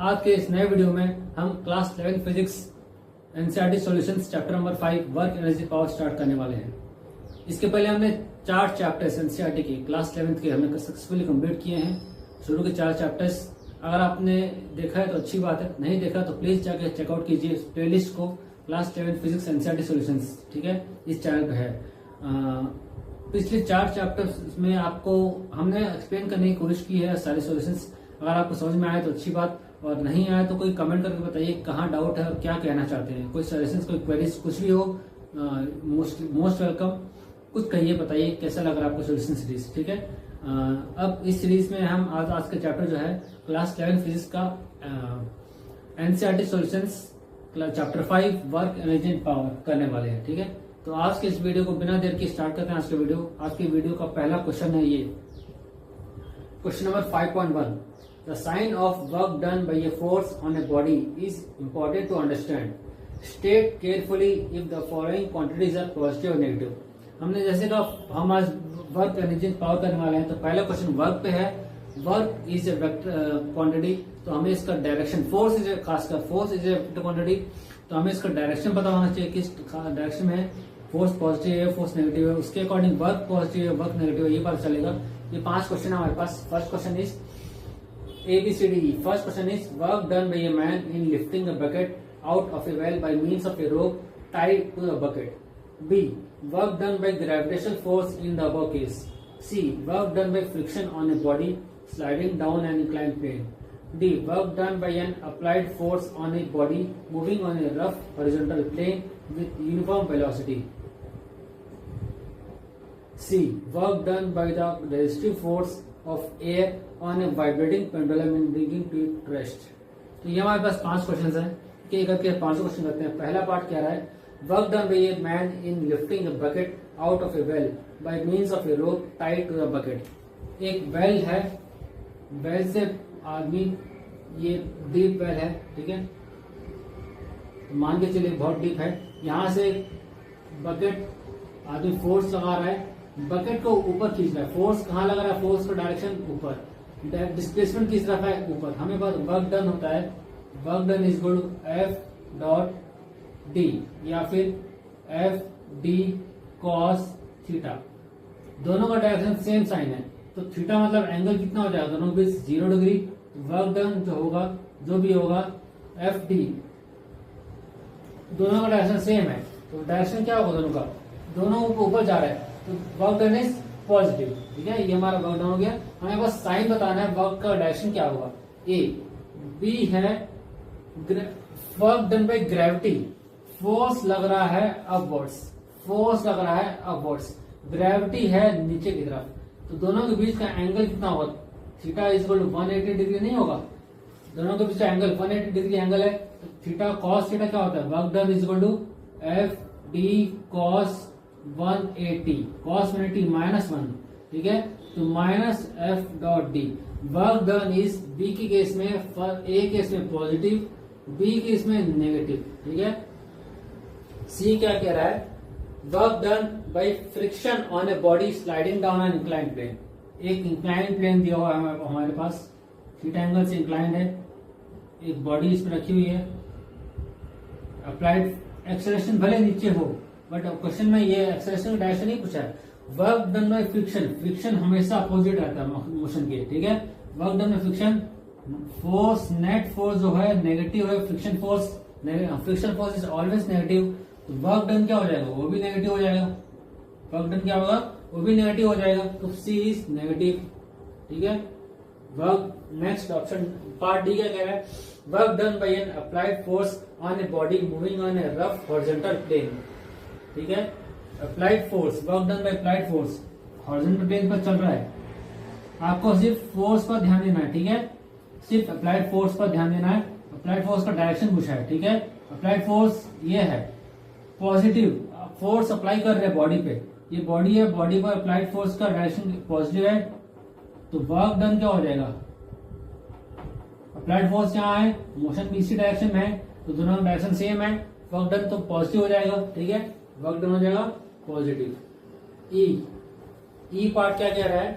आज के इस नए वीडियो में हम class 11 physics NCERT solutions chapter number 5 work energy power start करने वाले हैं। इसके पहले हमने 4 चैप्टर्स एनसीईआरटी की क्लास 11 के हमने सक्सेसफुली कंप्लीट किए हैं। शुरू के 4 चैप्टर्स अगर आपने देखा है तो अच्छी बात है, नहीं देखा तो प्लीज जाके चेकआउट कीजिए प्लेलिस्ट को। क्लास 11 फिजिक्स एनसीईआरटी सॉल्यूशंस, ठीक है, इस चैनल पे है। पिछले 4 चैप्टर्स में आपको हमने एक्सप्लेन करने की कोशिश की है सारे सॉल्यूशंस। अगर आपको समझ में आए तो अच्छी बात, और नहीं आए तो कोई कमेंट करके बताइए कहाँ डाउट है और क्या कहना चाहते हैं। कोई सजेशंस, कोई क्वेरीज, कुछ भी हो, मोस्ट वेलकम। कुछ कहिए, बताइए कैसा लग रहा है आपको सॉल्यूशन सीरीज, ठीक है। अब इस सीरीज में हम आज का चैप्टर जो है क्लास 11 फिजिक्स का NCERT solutions chapter 5 work energy and power करने वाले हैं, ठीक है। तो आज के इस वीडियो को बिना देर के स्टार्ट करते हैं। आज के वीडियो का पहला क्वेश्चन है ये question number 5.1। The sign of work done by a force on a body is important to understand. State carefully if the following quantities are positive or negative. हमने जैसे कहा हम आज वर्क एनर्जी पावर करने वाले हैं, तो पहला क्वेश्चन वर्क पे है। Work is a vector quantity, तो हमें इसका डायरेक्शन, फोर्स इज खासकर force is a vector quantity, तो हमें इसका डायरेक्शन पता होना चाहिए किस डायरेक्शन में है, फोर्स पॉजिटिव है, फोर्स नेगेटिव है, उसके अकॉर्डिंग वर्क पॉजिटिव है, वर्क नेगेटिव है, ये पता चलेगा। ये 5 क्वेश्चन है हमारे पास। First question is ABCDE. First question is work done by a man in lifting a bucket out of a well by means of a rope tied to the bucket. B. Work done by gravitational force in the above case. C. Work done by friction on a body sliding down an inclined plane. D. Work done by an applied force on a body moving on a rough horizontal plane with uniform velocity. C. Work done by the resistive force of air on a vibrating pendulum in bringing to it rest. तो ये हमारे पास 5 question हैं कि एक करके 5 question करते हैं। पहला पार्ट क्या रहा है, work done by a man in lifting a bucket out of a well by means of a rope tied to the bucket. एक वेल है, वेल से आदमी, ये डीप वेल है, ठीक है, मान के चलिए बहुत डीप है। यहां से बकेट आदमी फोर्स लगा रहा है, बकेट को ऊपर खींच रहा है। फोर्स कहाँ लग रहा है, फोर्स का डायरेक्शन ऊपर, डिस्प्लेसमेंट किस तरफ है, ऊपर। हमें पास वर्क डन होता है, work done is equal to F dot D या फिर F डी कॉस थीटा। दोनों का डायरेक्शन सेम साइन है, तो थीटा मतलब एंगल कितना हो जाएगा दोनों के बीच, 0 डिग्री। वर्क डन जो होगा, जो भी होगा, F डी, दोनों का डायरेक्शन सेम है, तो डायरेक्शन क्या होगा दोनों का, दोनों ऊपर जा रहा है, तो वर्क डन इज पॉजिटिव, ठीक है। ये हमारा वर्क डन हो गया। हमें बस साइन बताना है वर्क का डायरेक्शन क्या होगा। ए बी है work done by gravity, force लग रहा है अपवर्ड्स, फोर्स लग रहा है अपवर्ड्स, ग्रेविटी है नीचे की तरफ, तो दोनों के बीच का एंगल कितना होगा, theta is equal to 180 degree नहीं होगा, दोनों के बीच का एंगल 180 डिग्री एंगल है, तो थीटा कॉस थीटा क्या होता है, work done is equal to F D cos 180, cos 180 -1, ठीक है, तो minus F dot D. Work done is B की केस में, ए केस में पॉजिटिव, बी केस में नेगेटिव, ठीक है। सी क्या कह रहा है, work done by friction on a body sliding down an inclined plane. एक इंक्लाइंड प्लेन दिया हुआ है हमारे पास, थीटा एंगल से इंक्लाइंड है, एक बॉडी इसमें रखी हुई है, अप्लाइड एक्सेलरेशन भले नीचे हो, बट क्वेश्चन में ये एक्सेलरेशन का डायरेक्शन ही पूछा है। Work done by friction, friction हमेशा अपोजिट रहता है मोशन के, ठीक है। Work done by friction, force, net force जो है नेगेटिव है, friction force is always negative, तो वर्क डन क्या हो जाएगा, वो भी नेगेटिव हो जाएगा। वर्क डन क्या होगा, वो भी नेगेटिव हो जाएगा, तो सी इज नेगेटिव, ठीक है। Work next option part D क्या कह रहा है, work done by an applied force on a body moving on a rough horizontal plane, ठीक है। Applied force, work done by applied force, horizontal plane पर चल रहा है, आपको सिर्फ फोर्स पर ध्यान देना है, ठीक है, सिर्फ अप्लाइड फोर्स पर ध्यान देना है। अप्लाइड फोर्स का डायरेक्शन पूछा है, ठीक है। अप्लाइड फोर्स ये है पॉजिटिव, फोर्स अप्लाई कर रहे हैं बॉडी पे, ये बॉडी है, बॉडी पर अप्लाइड फोर्स का डायरेक्शन पॉजिटिव है, तो वर्क डन क्या हो जाएगा, अप्लाइड फोर्स यहाँ है, मोशन भी इसी डायरेक्शन में है, तो दोनों का डायरेक्शन सेम है, वर्क डन तो पॉजिटिव हो जाएगा, ठीक है, वर्क डन हो जाएगा पॉजिटिव। ई पार्ट क्या कह रहा है,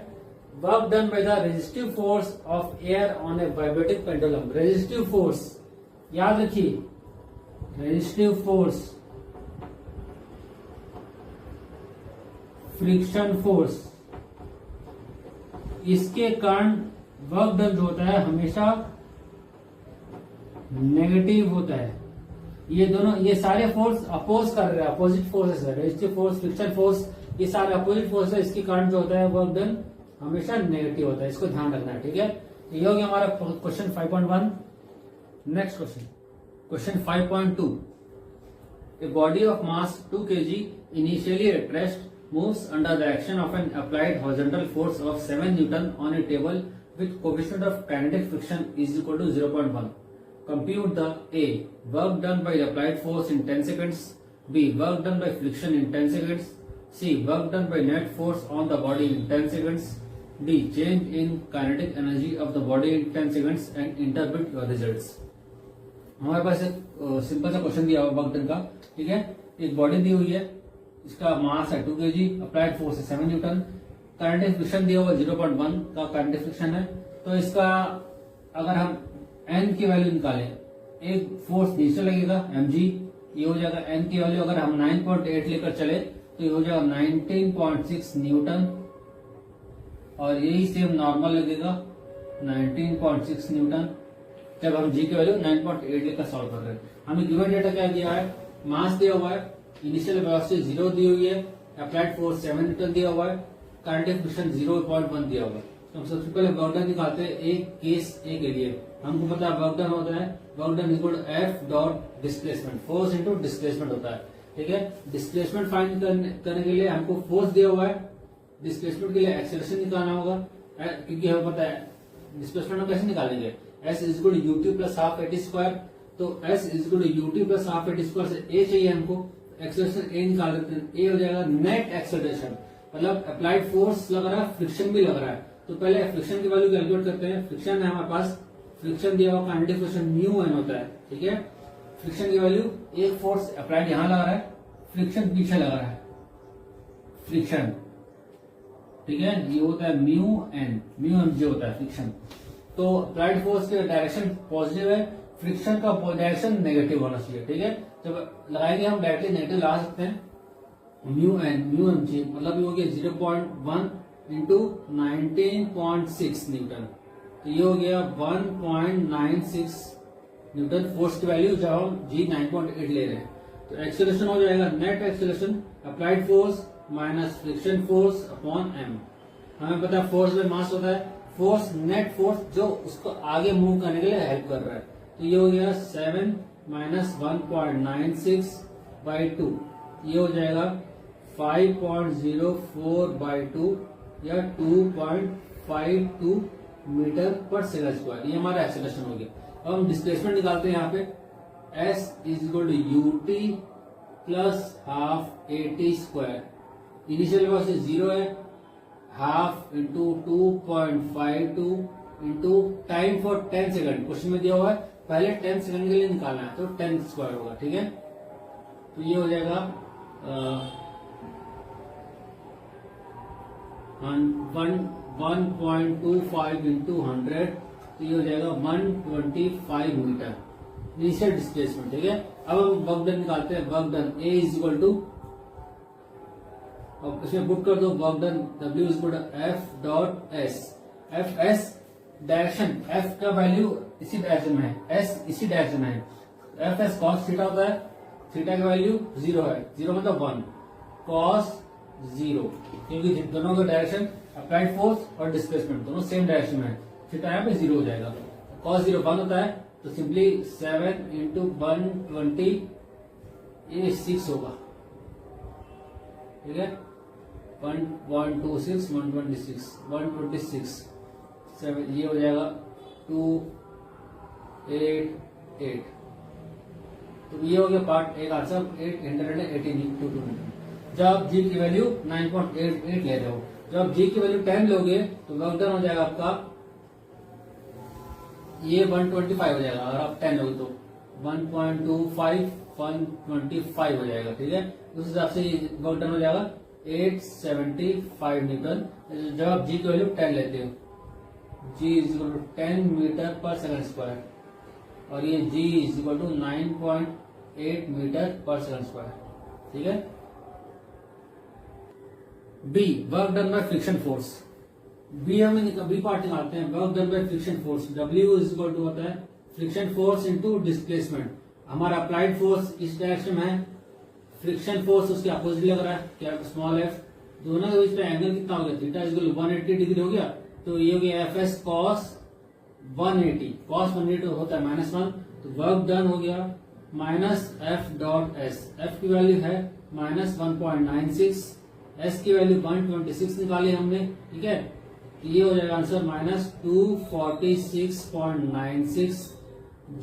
work done by the resistive force of air on A vibrating pendulum. Resistive force याद रखिए, रेजिस्टिव फोर्स, फ्रिक्शन फोर्स, इसके कारण वर्क डन जो होता है हमेशा नेगेटिव होता है। ये दोनों, ये सारे फोर्स अपोज कर रहे हैं, अपोजिट फोर्सेस है, रेजिस्टिव फोर्स, फ्रिक्शन फोर्स, ये सारे अपोजिट फोर्स है। इसके कारण जो होता है वर्क डन हमेशा नेगेटिव होता है, इसको ध्यान रखना है, ठीक है। तो ये हो गया हमारा question 5.1। Next question, question 5.2। A body of mass 2 kg initially at rest moves under the action of an applied horizontal force of 7 Newton on a table with coefficient of kinetic friction is equal to 0.1. Compute the A. Work done by the applied force in 10 seconds. B. Work done by friction in 10 seconds. C. Work done by net force on the body in 10 seconds. D. Change in kinetic energy of the body in 10 seconds and interpret your results. हमारे पास एक simple सा question दिया हुआ work done का, ठीक है। एक body दी हुई है, इसका मास है 2 kg, अप्लाइड फोर्स है 7 न्यूटन, काइनेटिक फ्रिक्शन दिया हुआ 0.1 का काइनेटिक फ्रिक्शन है। तो इसका अगर हम एन की वैल्यू निकालें, एक फोर्स नीचे लगेगा mg, ये हो जाएगा एन की वैल्यू। अगर हम 9.8 लेकर चले तो ये हो जाएगा 19.6 न्यूटन, और यही सेम नॉर्मल लगेगा 19.6 न्यूटन जब हम जी की वैल्यू 9.8 लेकर सॉल्व कर रहे हैं। हमें गिवन डेटा क्या दिया है, मास दिया हुआ है, इनिशियल वेलोसिटी 0 दी हुई है, अप्लाइड फोर्स 7 न्यूटन दिया हुआ है, काइनेटिक फ्रिक्शन 0.1 दिया हुआ है। तो हम सबसे पहले वर्क डन निकालते हैं एक केस ए के लिए। हमको पता है वर्क डन होता है, work done equal to F dot displacement, force into displacement होता है, ठीक है। डिस्प्लेसमेंट फाइंड करने के लिए हमको फोर्स दिया हुआ है, डिस्प्लेसमेंट के लिए एक्सेलरेशन निकालना होगा, क्योंकि हमें पता है डिस्प्लेसमेंट हम कैसे निकालेंगे, s is equal to UT plus half eighty square. तो s is equal to UT plus half eighty square से ए चाहिए हमको, एक्सेलरेशन ए निकाल देते हैं। ए हो जाएगा नेट एक्सेलरेशन, मतलब अप्लाइड फोर्स लग रहा है, फ्रिक्शन भी लग रहा है। तो पहले फ्रिक्शन की वैल्यू कैलकुलेट करते हैं। फ्रिक्शन है हमारे पास, फ्रिक्शन दिया हुआ काइनेटिक फ्रिक्शन म्यू एन होता है, ठीक है। फ्रिक्शन की वैल्यू, एक फोर्स अप्लाइड यहां लग रहा है, फ्रिक्शन पीछे लग रहा है, फ्रिक्शन, ठीक है। ये होता है म्यू एन, म्यू एम जे होता है फ्रिक्शन। तो अप्लाइड फोर्स के डायरेक्शन पॉजिटिव है, फ्रिक्शन का डायरेक्शन नेगेटिव होना चाहिए, ठीक है। जब लगाएंगे हम डायरेक्टली नेगेटिव लगा सकते हैं, mu N mu M G, मतलब ये हो गया 0.1 इंटू 19.6 न्यूटन। तो ये हो गया 1.96 न्यूटन फोर्स की वैल्यू जब हम जी 9.8 ले रहे हैं। तो एक्सेलरेशन हो जाएगा net acceleration applied force minus friction force upon M. हमें पता है फोर्स में मास होता है, फोर्स नेट फोर्स जो उसको आगे मूव करने के लिए हेल्प कर रहा है। तो ये हो गया 7 माइनस 1.96 बाई 2, ये हो जाएगा 5.04 बाई 2 या 2.52 मीटर पर सेकंड स्क्वायर। ये हमारा एक्सेलरेशन हो गया। अब हम डिस्प्लेसमेंट निकालते हैं यहाँ पे, S is equal to UT plus half eighty square. Initial velocity 0 है, half into 2.52 into time for 10 second question में दिया हुआ है, पहले 10 सेकंड के लिए निकालना है, तो 10 स्क्वायर होगा, ठीक है। तो ये हो जाएगा 1.25 इंटू 100, तो ये हो जाएगा 125 मीटर इनिशियल डिस्प्लेसमेंट, ठीक है। अब हम वर्क डन निकालते हैं। Work done A is equal to, अब इसमें पुट कर दो work done, W is equal to F dot S. F S direction, F का वैल्यू इसी डायरेक्शन में है, एस इसी डायरेक्शन में है। एफ एस कॉस थीटा होता है, थीटा की वैल्यू 0 है, 0 मतलब 1 कॉस 0, क्योंकि दोनों का डायरेक्शन अप्लाइड फोर्स और डिस्प्लेसमेंट दोनों सेम डायरेक्शन में है। थीटा यहाँ पे 0 हो जाएगा, कॉस 0 1 होता है, तो सिंपली 7 इंटू 120 ये 6 होगा, ठीक है। 126 126 126 7, ये हो जाएगा 288। तो ये हो गया पार्ट एक आंसर 818 जब जी की वैल्यू 9.88 ले रहे हो। जब जी की वैल्यू 10 लोगे तो वर्क डन हो जाएगा आपका ये 125 हो जाएगा। अगर आप 10 लोगे तो 1.25 125 हो जाएगा, ठीक है। उस हिसाब से वर्क डन हो जाएगा 875 न्यूटन। जब आप जी की वैल्यू 10 लेते हो, G is equal to 10 metre पर सेकंड स्क्वायर, और ये G is equal to 9.8 metre पर सेकंड स्क्वायर। ठीक है। B, work done by friction force. B हमें बी पार्ट निकालते हैं, work done by friction force. W is equal to होता है फ्रिक्शन फोर्स इंटू डिस्प्लेसमेंट। हमारा अप्लाइड फोर्स इस डायरेक्शन में है, फ्रिक्शन फोर्स उसके अपोजिट लग रहा है, क्या स्मॉल एफ। दोनों के बीच में एंगल कितना हो गया, theta is equal to 180 degree हो गया, तो ये हो गया एफ एस कॉस 180। कॉस 180 होता है -1, तो वर्क डन हो गया minus F dot S. F की वैल्यू है -1.96, एस की वैल्यू 126 निकाली हमने। ठीक है, ये हो जाएगा आंसर -246.96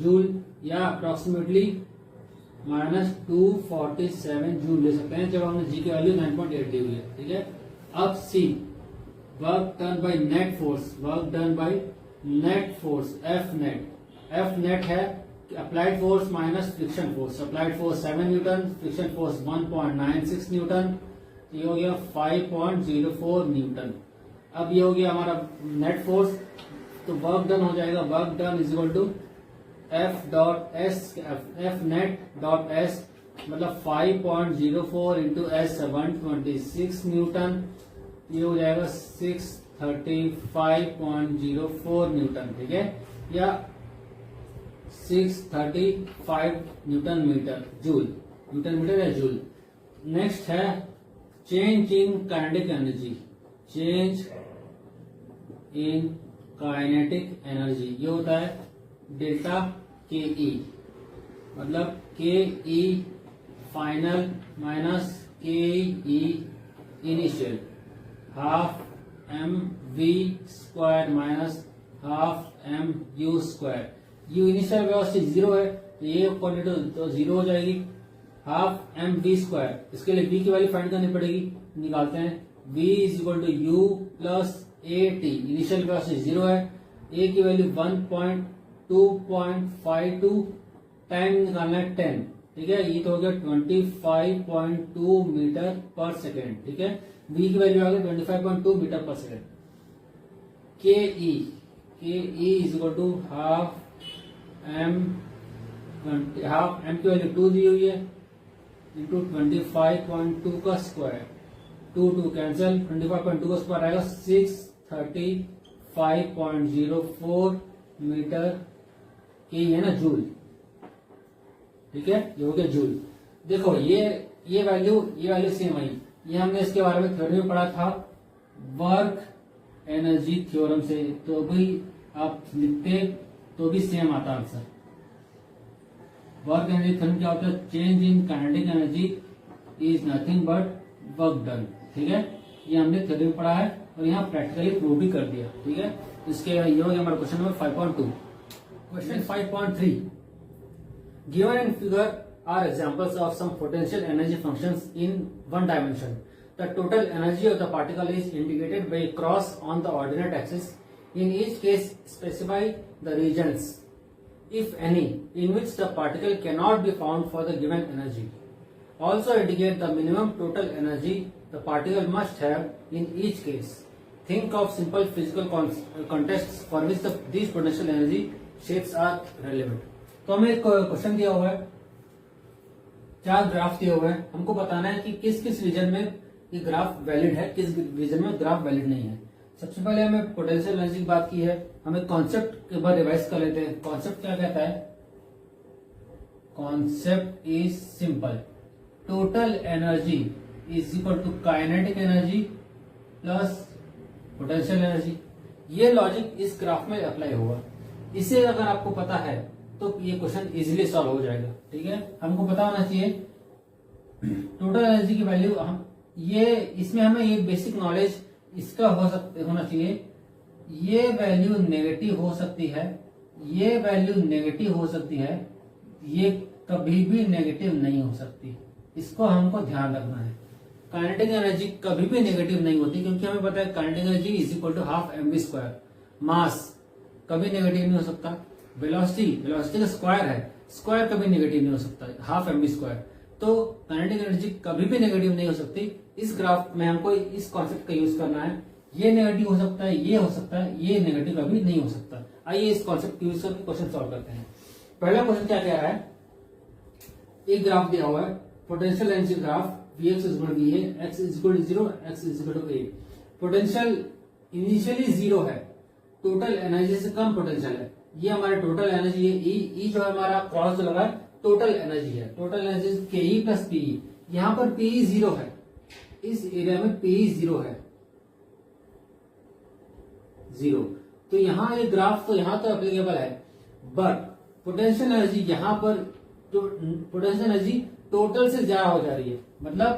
जूल, या अप्रोक्सीमेटली -247 जूल ले सकते हैं, जब हमने जी की वैल्यू 9.8 दी हुई है। ठीक है। अब c, work done by net force. Work done by net force, f net. F net है applied force minus friction force. Applied force 7 newton, friction force 1.96 newton, ये हो गया 5.04 न्यूटन। अब ये हो गया हमारा नेट फोर्स, तो वर्क डन हो जाएगा, work done is equal to F dot S, F net dot S, मतलब 5.04 इंटू एस 126 न्यूटन, ये हो जाएगा 635.04 न्यूटन। ठीक है, या 635 newton metre joule, newton metre या जूल। नेक्स्ट है change in kinetic energy. Change in kinetic energy, ये होता है डेल्टा के ई, मतलब के ई final minus K E initial, half M we square minus half M U square. U initial velocity 0 है, तो ये क्वांटिटी तो 0 हो जाएगी। हाफ एम वी स्क्वायर, इसके लिए v की वैल्यू फाइंड करनी पड़ेगी, निकालते हैं। v is equal to U plus A T, initial velocity 0 है, a की वैल्यू 1.2.52, टाइम निकालना है 10। ठीक है, ये तो हो गया 25.2 मीटर पर सेकेंड। ठीक है, v की वैल्यू आ गई 25.2 मीटर पर second. K E is equal to half M की वैल्यू 2 दी हुई है, इंटू 25.2 का स्क्वायर, 2 कैंसिल, 25.2 का स्क्वायर आएगा 635.04 मीटर के, है ना, जूल। ठीक है, ये हो गया जूल। देखो ये वैल्यू सेम आई, ये हमने इसके बारे में थ्योरी में पढ़ा था वर्क एनर्जी थ्योरम से, तो भी आप लिखते तो भी सेम आता आंसर। वर्क एनर्जी थ्योरम क्या होता है, change in kinetic energy is nothing but work done. ठीक है, ये हमने थ्योरी में पढ़ा है और यहाँ प्रैक्टिकली प्रूव भी कर दिया। ठीक है, इसके ये हो गया हमारा question number 5.2। Question 5.3, given in figure are examples of some potential energy functions in one dimension. The total energy of the particle is indicated by cross on the ordinate axis. In each case specify the regions, if any, in which the particle cannot be found for the given energy. Also indicate the minimum total energy the particle must have in each case. Think of simple physical contexts for which these potential energy shapes are relevant. तो हमें एक question दिया हुआ है, 4 graph दिए हुए हैं, हमको बताना है कि किस किस रीजन में ये ग्राफ वैलिड है, किस रीजन में ग्राफ वैलिड नहीं है। सबसे पहले हमें पोटेंशियल एनर्जी की बात की है, हमें कॉन्सेप्ट के बाद रिवाइज कर लेते हैं। कॉन्सेप्ट क्या कहता है, concept is simple, total energy is equal to kinetic energy plus potential energy. ये लॉजिक इस ग्राफ में अप्लाई होगा। इसे अगर आपको पता है तो ये क्वेश्चन इजीली सॉल्व हो जाएगा। ठीक है, हमको पता होना चाहिए टोटल एनर्जी की वैल्यू, हम ये इसमें हमें ये बेसिक नॉलेज इसका होना चाहिए, ये वैल्यू नेगेटिव हो सकती है, ये वैल्यू नेगेटिव हो सकती है, ये कभी भी नेगेटिव नहीं हो सकती। इसको हमको ध्यान रखना है। काइनेटिक एनर्जी कभी भी नेगेटिव नहीं होती, क्योंकि हमें पता है kinetic energy is equal to half M we square. Mass कभी नेगेटिव नहीं हो सकता, वेलोसिटी का स्क्वायर है, स्क्वायर कभी नेगेटिव नहीं हो सकता, हाफ एम वी स्क्वायर। तो काइनेटिक एनर्जी कभी भी नेगेटिव नहीं हो सकती। इस ग्राफ में हमको इस कॉन्सेप्ट का यूज करना है। ये नेगेटिव हो सकता है, ये हो सकता है, ये नेगेटिव कभी नहीं हो सकता। आइए इस कॉन्सेप्ट यूज करके क्वेश्चन सॉल्व करते हैं। पहला क्वेश्चन क्या कह रहा है, एक ग्राफ दिया हुआ है, potential energy graph Vx is equal to VA, x is equal to 0, x is equal to A। Potential initially 0 है, टोटल एनर्जी से कम पोटेंशियल है। ये हमारा टोटल एनर्जी है, ई जो है हमारा क्रॉस जो लगा है टोटल एनर्जी है। Total energy KE plus PE। यहाँ पर PE 0 है, इस एरिया में PE 0 है, 0। तो यहाँ ये ग्राफ तो यहाँ तो एप्लीकेबल है, बट पोटेंशियल एनर्जी यहाँ पर तो पोटेंशियल एनर्जी टोटल से ज्यादा हो जा रही है। मतलब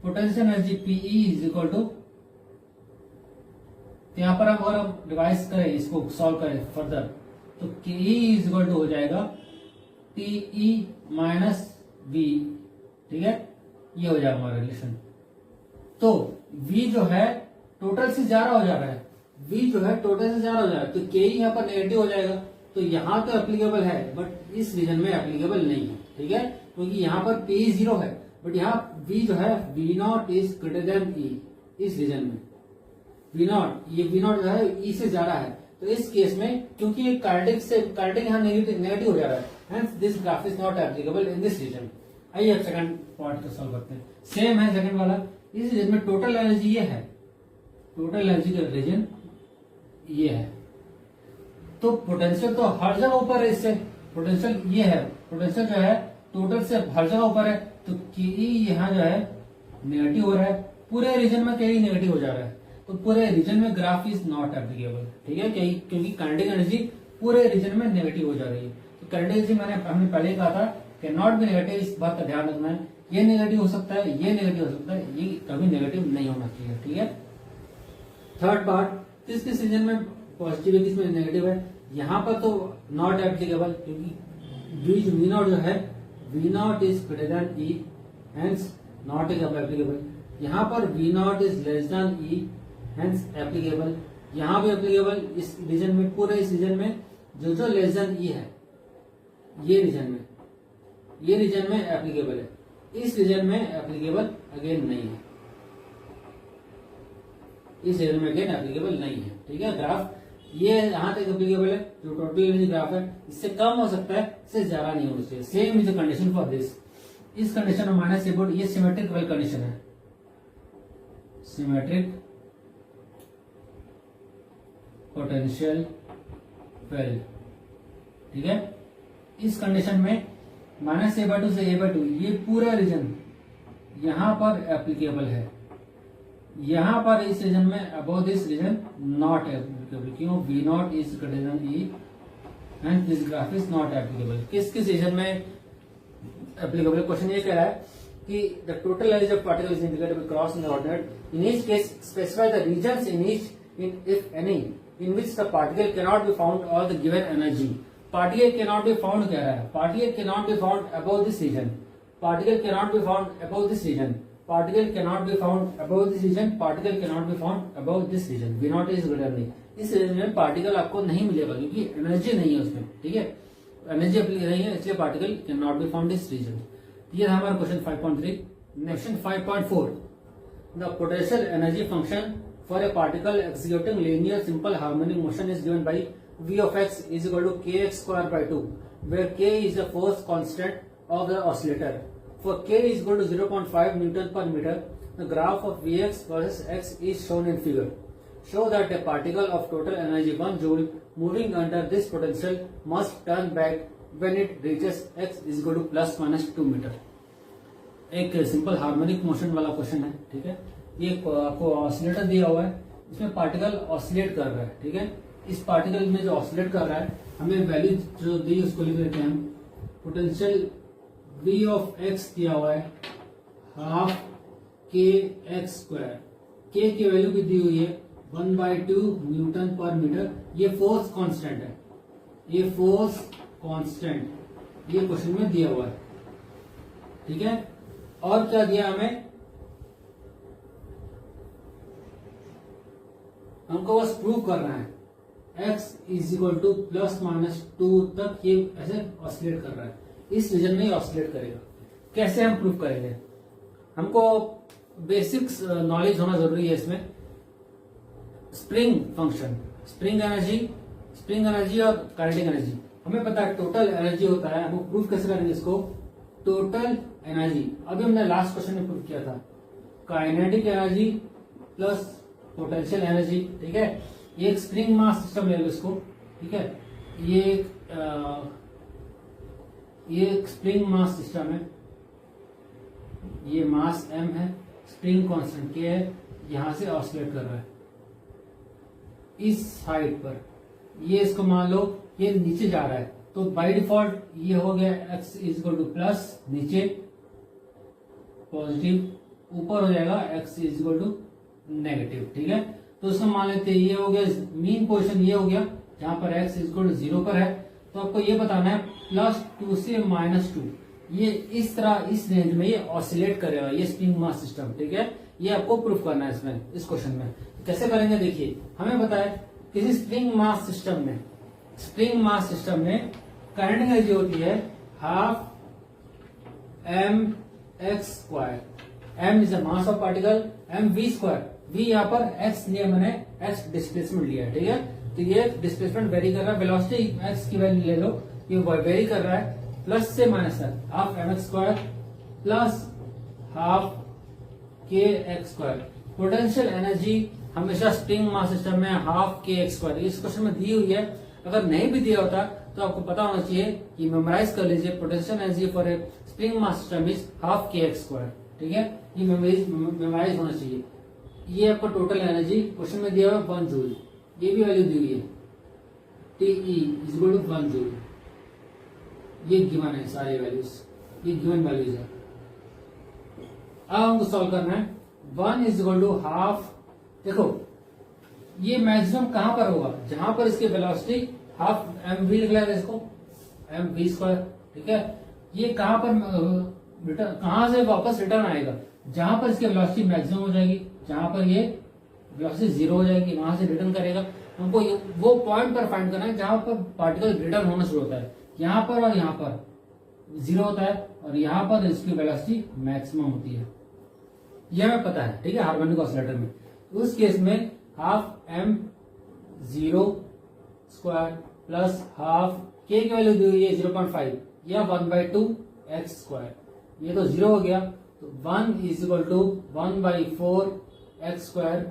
potential energy PE is equal to, यहां पर हम अगर हम रिवाइज करें, इसको सॉल्व करें फर्दर, तो KE इज इक्वल टू हो जाएगा TE माइनस V। ठीक है, ये हो जाएगा हमारा रिलेशन। तो V जो है टोटल से ज्यादा हो जा रहा है, V जो है टोटल से ज्यादा हो जा रहा है, तो KE यहाँ पर नेगेटिव हो जाएगा। तो यहाँ तो एप्लीकेबल है, बट इस रीजन में एप्लीकेबल नहीं है। ठीक है, क्योंकि यहाँ पर PE 0 है, बट यहाँ V जो है V0 is greater than E। इस रीजन में V0 जो है E से ज्यादा है। तो इस केस में क्योंकि ये कार्डिक यहाँ नेगेटिव हो जा रहा है, hence this graph is not applicable in this region. आइए अब सेकंड पार्ट को सॉल्व करते हैं। सेम है सेकंड वाला। इस रीजन में टोटल एनर्जी ये है, टोटल एनर्जी का रीजन ये है। तो पोटेंशियल तो हर जगह ऊपर है, इससे पोटेंशियल ये है, पोटेंशियल जो है टोटल से हर जगह ऊपर है। तो KE यहाँ जो है नेगेटिव हो रहा है, पूरे रीजन में KE नेगेटिव हो जा रहा है, तो पूरे रीजन में ग्राफ इज नॉट एप्लीकेबल। ठीक है, क्योंकि काइनेटिक एनर्जी पूरे रीजन में नेगेटिव हो जा रही है। तो काइनेटिक एनर्जी हमने पहले कहा था कि नॉट बी नेगेटिव, इस बात का ध्यान रखना है। ये नेगेटिव हो सकता है, ये नेगेटिव हो सकता है, ये कभी नेगेटिव नहीं होना चाहिए। ठीक है, थर्ड पार्ट, किस किस रीजन में पॉजिटिव है, किसमें नेगेटिव है। यहाँ पर तो नॉट एप्लीकेबल, क्योंकि V0 जो है V0 is greater than E, hence not is applicable. यहाँ पर V0 is less than E, hence applicable. यहाँ भी एप्लीकेबल, इस रीजन में, पूरे इस रीजन में जो लेस देन E है, ये रीजन में एप्लीकेबल है। इस रीजन में एप्लीकेबल अगेन नहीं है, इस रीजन में अगेन एप्लीकेबल नहीं है। ठीक है, ग्राफ ये यहाँ तक एप्लीकेबल है, जो टोटल एनर्जी ग्राफ है, इससे कम हो सकता है, इससे ज्यादा नहीं होना चाहिए। Same is the condition for this. इस कंडीशन में माइनस अबाउट, ये सिमेट्रिक वेल कंडीशन है, सिमेट्रिक पोटेंशियल वेल। ठीक है, इस कंडीशन में -a/2 से a/2 ये पूरा रीजन यहां पर एप्लीकेबल है। यहां पर इस रीजन में above this region not applicable, क्यों? V0 is greater than E and this graph is not applicable. किस किस रीजन में एप्लीकेबल? क्वेश्चन ये कह रहा है कि the total energy of particle is indicated by cross in the ordinate. In each case specify the regions in each, in if any, in which the particle can not be found all the given energy. Particle can not be found कह रहा है, particle can not be found above this region, particle can not be found above this region, particle cannot be found above this region, particle cannot be found above this region, V0 is greater than। इस region में particle आपको नहीं मिलेगा, क्योंकि energy नहीं है उसमें। ठीक है, एनर्जी नहीं है, इसलिए particle can not be found इस रीजन। ये था हमारा question 5.3। Question 5.4, the potential energy function for a particle executing linear simple harmonic motion is given by V of x is equal to kx square by 2, where k is the force constant of the oscillator. For k is equal to 0.5 Newton per meter, the graph of Vx versus x is shown in figure. Show that a particle of total energy 1 joule moving under this potential must turn back when it reaches x is equal to plus minus 2 meter. एक simple harmonic motion वाला question है। ठीक है, ये आपको oscillator दिया हुआ है, इसमें पार्टिकल ऑसिलेट कर रहा है। ठीक है, इस पार्टिकल में जो ऑसिलेट कर रहा है, हमें वैल्यू जो दी उसको लिख लेते हैं हम। पोटेंशियल V of x दिया हुआ है हाफ kx स्क्वायर, k की वैल्यू भी दी हुई है 1/2 न्यूटन पर मीटर। ये फोर्स कांस्टेंट है, ये फोर्स कांस्टेंट ये क्वेश्चन में दिया हुआ है। ठीक है, और क्या दिया हमें? हमको बस प्रूव करना है x is equal to plus minus 2 तक ये ऐसे ऑसिलेट कर रहा है, इस रीजन में ऑसिलेट करेगा। कैसे हम प्रूव करेंगे? हमको बेसिक नॉलेज होना जरूरी है इसमें। स्प्रिंग फंक्शन, स्प्रिंग एनर्जी और काइनेटिक एनर्जी, हमें पता है टोटल एनर्जी होता है। हम प्रूव कैसे करेंगे इसको? टोटल एनर्जी, अभी हमने लास्ट क्वेश्चन में प्रूव किया था, kinetic energy plus potential energy. ठीक है, ये एक स्प्रिंग मास सिस्टम ले लो इसको। ठीक है, ये एक स्प्रिंग मास सिस्टम है, ये मास m है, स्प्रिंग कांस्टेंट k है, यहां से ऑसिलेट कर रहा है इस हाइट पर। ये इसको मान लो ये नीचे जा रहा है, तो बाय डिफॉल्ट ये हो गया x is equal to plus, नीचे पॉजिटिव, ऊपर हो जाएगा x is equal to negative. ठीक है, तो उसको मान लेते हैं ये हो गया मीन पोजीशन, ये हो गया जहां पर x इज इक्वल टू 0 पर है। तो आपको ये बताना है +2 से -2, ये इस तरह इस रेंज में ये ऑसिलेट करेगा, ये स्प्रिंग मास सिस्टम। ठीक है, ये आपको प्रूफ करना है इसमें, इस क्वेश्चन में। कैसे करेंगे देखिए, हमें पता है किसी स्प्रिंग मास सिस्टम में काइनेटिक एनर्जी होती है ½ mx²। m is the mass of particle, mv², v यहाँ पर x लिया मैंने, x डिस्प्लेसमेंट लिया है। ठीक है, तो ये डिस्प्लेसमेंट वेरी कर रहा है, वेलोसिटी x की वैल्यू ले लो, ये वेरी कर रहा है, प्लस से माइनस है, ½ mx² plus ½ kx²। Potential energy हमेशा स्प्रिंग मास सिस्टम में ½ kx², इस क्वेश्चन में दी हुई है। अगर नहीं भी दिया होता तो आपको पता होना चाहिए, ये मेमोराइज कर लीजिए, potential energy for a spring mass system is ½ kx²। ठीक है, ये मेमोराइज होना चाहिए। ये आपको टोटल एनर्जी क्वेश्चन में दिया हुआ 1 जूल, ये भी वैल्यू दी हुई है, TE is equal to 1 joule. ये गिवन है, सारे वैल्यूज ये गिवन वैल्यूज है। अब हमको सॉल्व करना है, 1 इज इक्वल टू ½ देखो ये मैक्सिमम कहां पर होगा, जहां पर इसकी वेलोसिटी ½ mv लिख लेते हैं इसको, mv²। ठीक है, ये कहां पर कहां से वापस रिटर्न आएगा, जहां पर इसकी वेलोसिटी मैक्सिमम हो जाएगी, जहां पर ये वेलोसिटी 0 हो जाएगी, वहां से रिटर्न करेगा। हमको वो पॉइंट पर फाइंड करना है जहां पर पार्टिकल रिटर्न होना शुरू होता है, यहाँ पर और यहाँ पर 0 होता है, और यहाँ पर इसकी वेलोसिटी मैक्सिमम होती है, यह हमें पता है। ठीक है, हार्मोनिक ऑसिलेटर में उस केस में ½ m0² प्लस ½ k की वैल्यू दी हुई है 0.5 या 1/2 x², ये तो 0 हो गया, तो 1 is equal to 1/4 x²,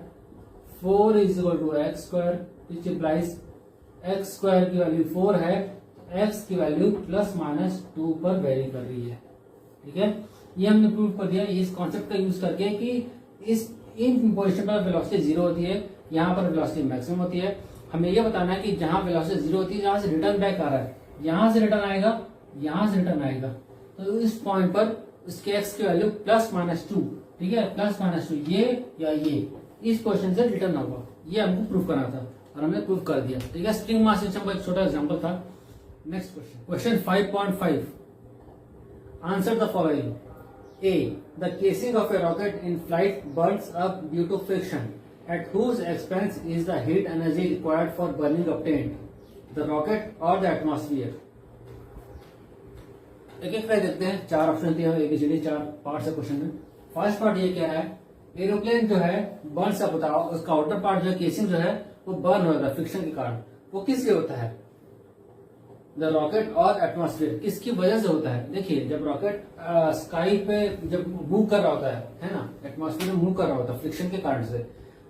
4 is equal to x², which implies x² की वैल्यू 4 है, x की वैल्यू ±2 पर वेरी कर रही है। ठीक है, ये हमने प्रूव कर दिया इस कॉन्सेप्ट का यूज करके कि इन पोजिशन पर वेलोसिटी 0 होती है, यहाँ पर वेलोसिटी मैक्सिमम होती है। हमें यह बताना है कि जहां वेलोसिटी 0 होती है, जहां से रिटर्न बैक आ रहा है, यहां से रिटर्न आएगा, यहां से रिटर्न आएगा, तो इस पॉइंट पर इसके x की वैल्यू +-2। ठीक है, +-2 ये या ये इस पोजिशन से रिटर्न होगा, ये हमको प्रूव करना था और हमने प्रूव कर दिया। ठीक है, स्प्रिंग मास सिस्टम का एक छोटा एग्जाम्पल था। Next question 5.5, answer the following. A. The casing of a rocket in flight burns up due to friction. At whose expense is the heat energy required for burning obtained? The rocket or the atmosphere? एक एक करके देखते हैं, 4 option दिए हुए ABCD 4 part है question में। First part ये कह रहा है एरोप्लेन जो है बर्न अप होता है, उसका आउटर पार्ट जो है केसिंग जो है वो बर्न होता है फ्रिक्शन के कारण। वो किस लिए होता है? द रॉकेट और एटमॉस्फेयर, किसकी वजह से होता है? देखिए, जब रॉकेट स्काई पे जब मूव कर रहा होता है ना, एटमॉस्फेयर में मूव कर रहा होता है फ्रिक्शन के कारण से,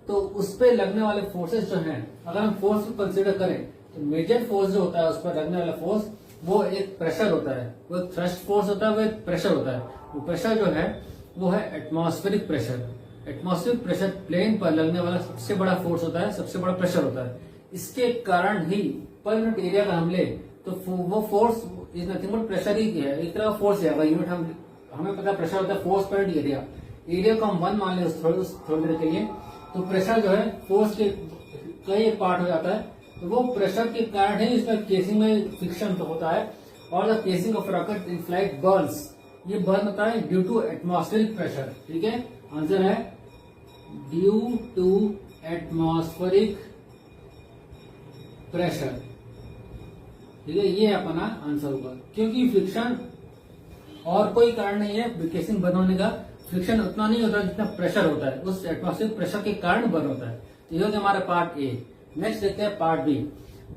तो उस पे लगने वाले फोर्सेस जो हैं, अगर हम फोर्स को कंसिडर करें तो मेजर फोर्स जो होता है उस पर लगने वाला फोर्स वो एक प्रेशर होता है, वो एक थ्रस्ट फोर्स होता है, वो एक प्रेशर होता है। वो प्रेशर जो है वो है atmospheric pressure. Atmospheric pressure plane पर लगने वाला सबसे बड़ा फोर्स होता है, सबसे बड़ा प्रेशर होता है। इसके कारण ही पर यूनिट एरिया का हम ले तो वो force is nothing but pressure ही है, एक तरह का फोर्स है। यूनिट हमें पता है प्रेशर होता है फोर्स पर एरिया। एरिया को हम 1 मान ले उस थोड़ी देर के लिए, तो प्रेशर जो है फोर्स के कई एक पार्ट हो जाता है, तो वो प्रेशर के कारण ही इसमें केसिंग में फ्रिक्शन तो होता है। और the casing of rocket in flight Burns, ये बर्न होता है ड्यू टू एटमॉस्फेरिक प्रेशर। ठीक है, आंसर है ड्यू टू एटमॉस्फेरिक प्रेशर। ठीक है, ये अपना आंसर होगा, क्योंकि फ्रिक्शन और कोई कारण नहीं है केसिंग बंद होने का। फ्रिक्शन उतना नहीं होता जितना प्रेशर होता है, उस एटमॉस्फेरिक प्रेशर के कारण बंद होता है। तो ये हो गया हमारा पार्ट ए। नेक्स्ट देखते हैं part B.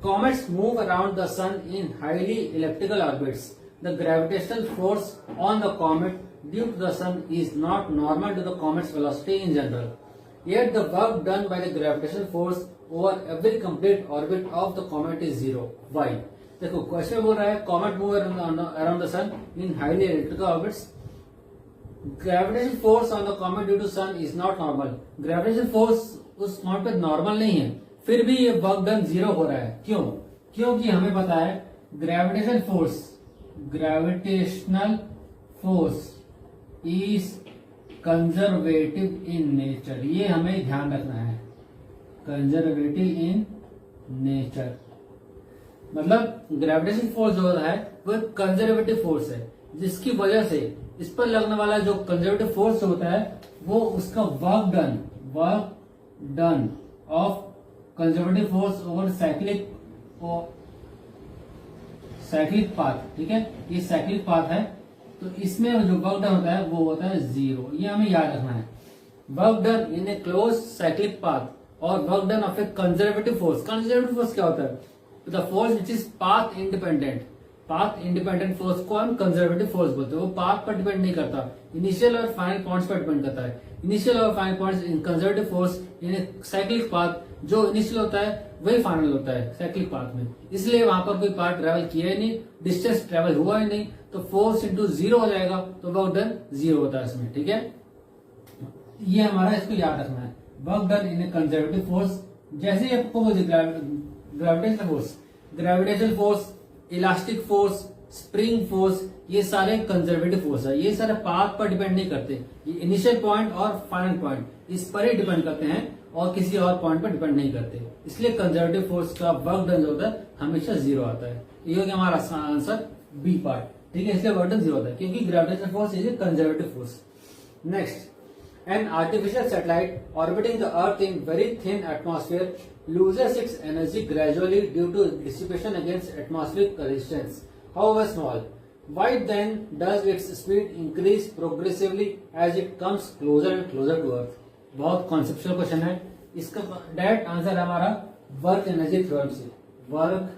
Comets move around the sun in highly elliptical orbits. The gravitational force on the comet due to the sun is not normal to the comet's velocity in general, yet the work done by the gravitational force over every complete orbit of the comet is zero. Why? देखो question बोल रहा है comet move around the sun in highly elliptical orbits. Gravitation force on the comet due to sun is not normal. Gravitation force उस comet पे normal नहीं है, फिर भी ये वर्क डन जीरो हो रहा है। क्यों? क्योंकि हमें पता है gravitational force is conservative in nature. ये हमें ध्यान रखना है, कंजर्वेटिव इन नेचर मतलब ग्रेविटेशन फोर्स जो है वो कंजर्वेटिव फोर्स है, जिसकी वजह से इस पर लगने वाला जो कंजर्वेटिव फोर्स होता है वो उसका work done of conservative force over cyclic path. ठीक है, ये साइक्लिक पाथ है, तो इसमें जो वर्क डन होता है वो होता है जीरो। ये हमें याद रखना है। Work done in a close cyclic path और work done of a conservative force. Conservative force क्या होता है? The force which is path independent. Path independent force को हम कंजर्वेटिव फोर्स बोलते हैं। वो पाथ पर डिपेंड नहीं करता, इनिशियल और फाइनल पॉइंट्स पर डिपेंड करता है। इनिशियल और final points in conservative force in cyclic path, जो इनिशियल होता है वही फाइनल होता है साइक्लिक पाथ में। इसलिए वहां पर कोई पाथ ट्रेवल किया ही नहीं, डिस्टेंस ट्रेवल हुआ ही नहीं, तो फोर्स इंटू जीरो हो जाएगा, तो वर्क डन जीरो होता है इसमें। ठीक है, ये हमारा इसको याद रखना है। Work done in A conservative force, जैसे ही आपको gravitational force, elastic force, spring force, ये सारे कंजर्वेटिव फोर्स है। ये सारे पाथ पर डिपेंड नहीं करते, ये इनिशियल पॉइंट और फाइनल पॉइंट इस पर ही डिपेंड करते हैं और किसी और पॉइंट पर डिपेंड नहीं करते। इसलिए कंजर्वेटिव फोर्स का वर्क डन जो होता है हमेशा जीरो आता है। ये हो गया हमारा आंसर बी पार्ट। ठीक है, इसलिए वर्क डन जीरो होता है क्योंकि gravitational force is a conservative force. Next, an artificial satellite orbiting the earth in very thin atmosphere loses its energy gradually due to dissipation against atmospheric resistance, however small. Why then does its speed increase progressively as it comes closer and closer to earth? बहुत conceptual question है। इसका direct answer है हमारा work energy theorem से। Work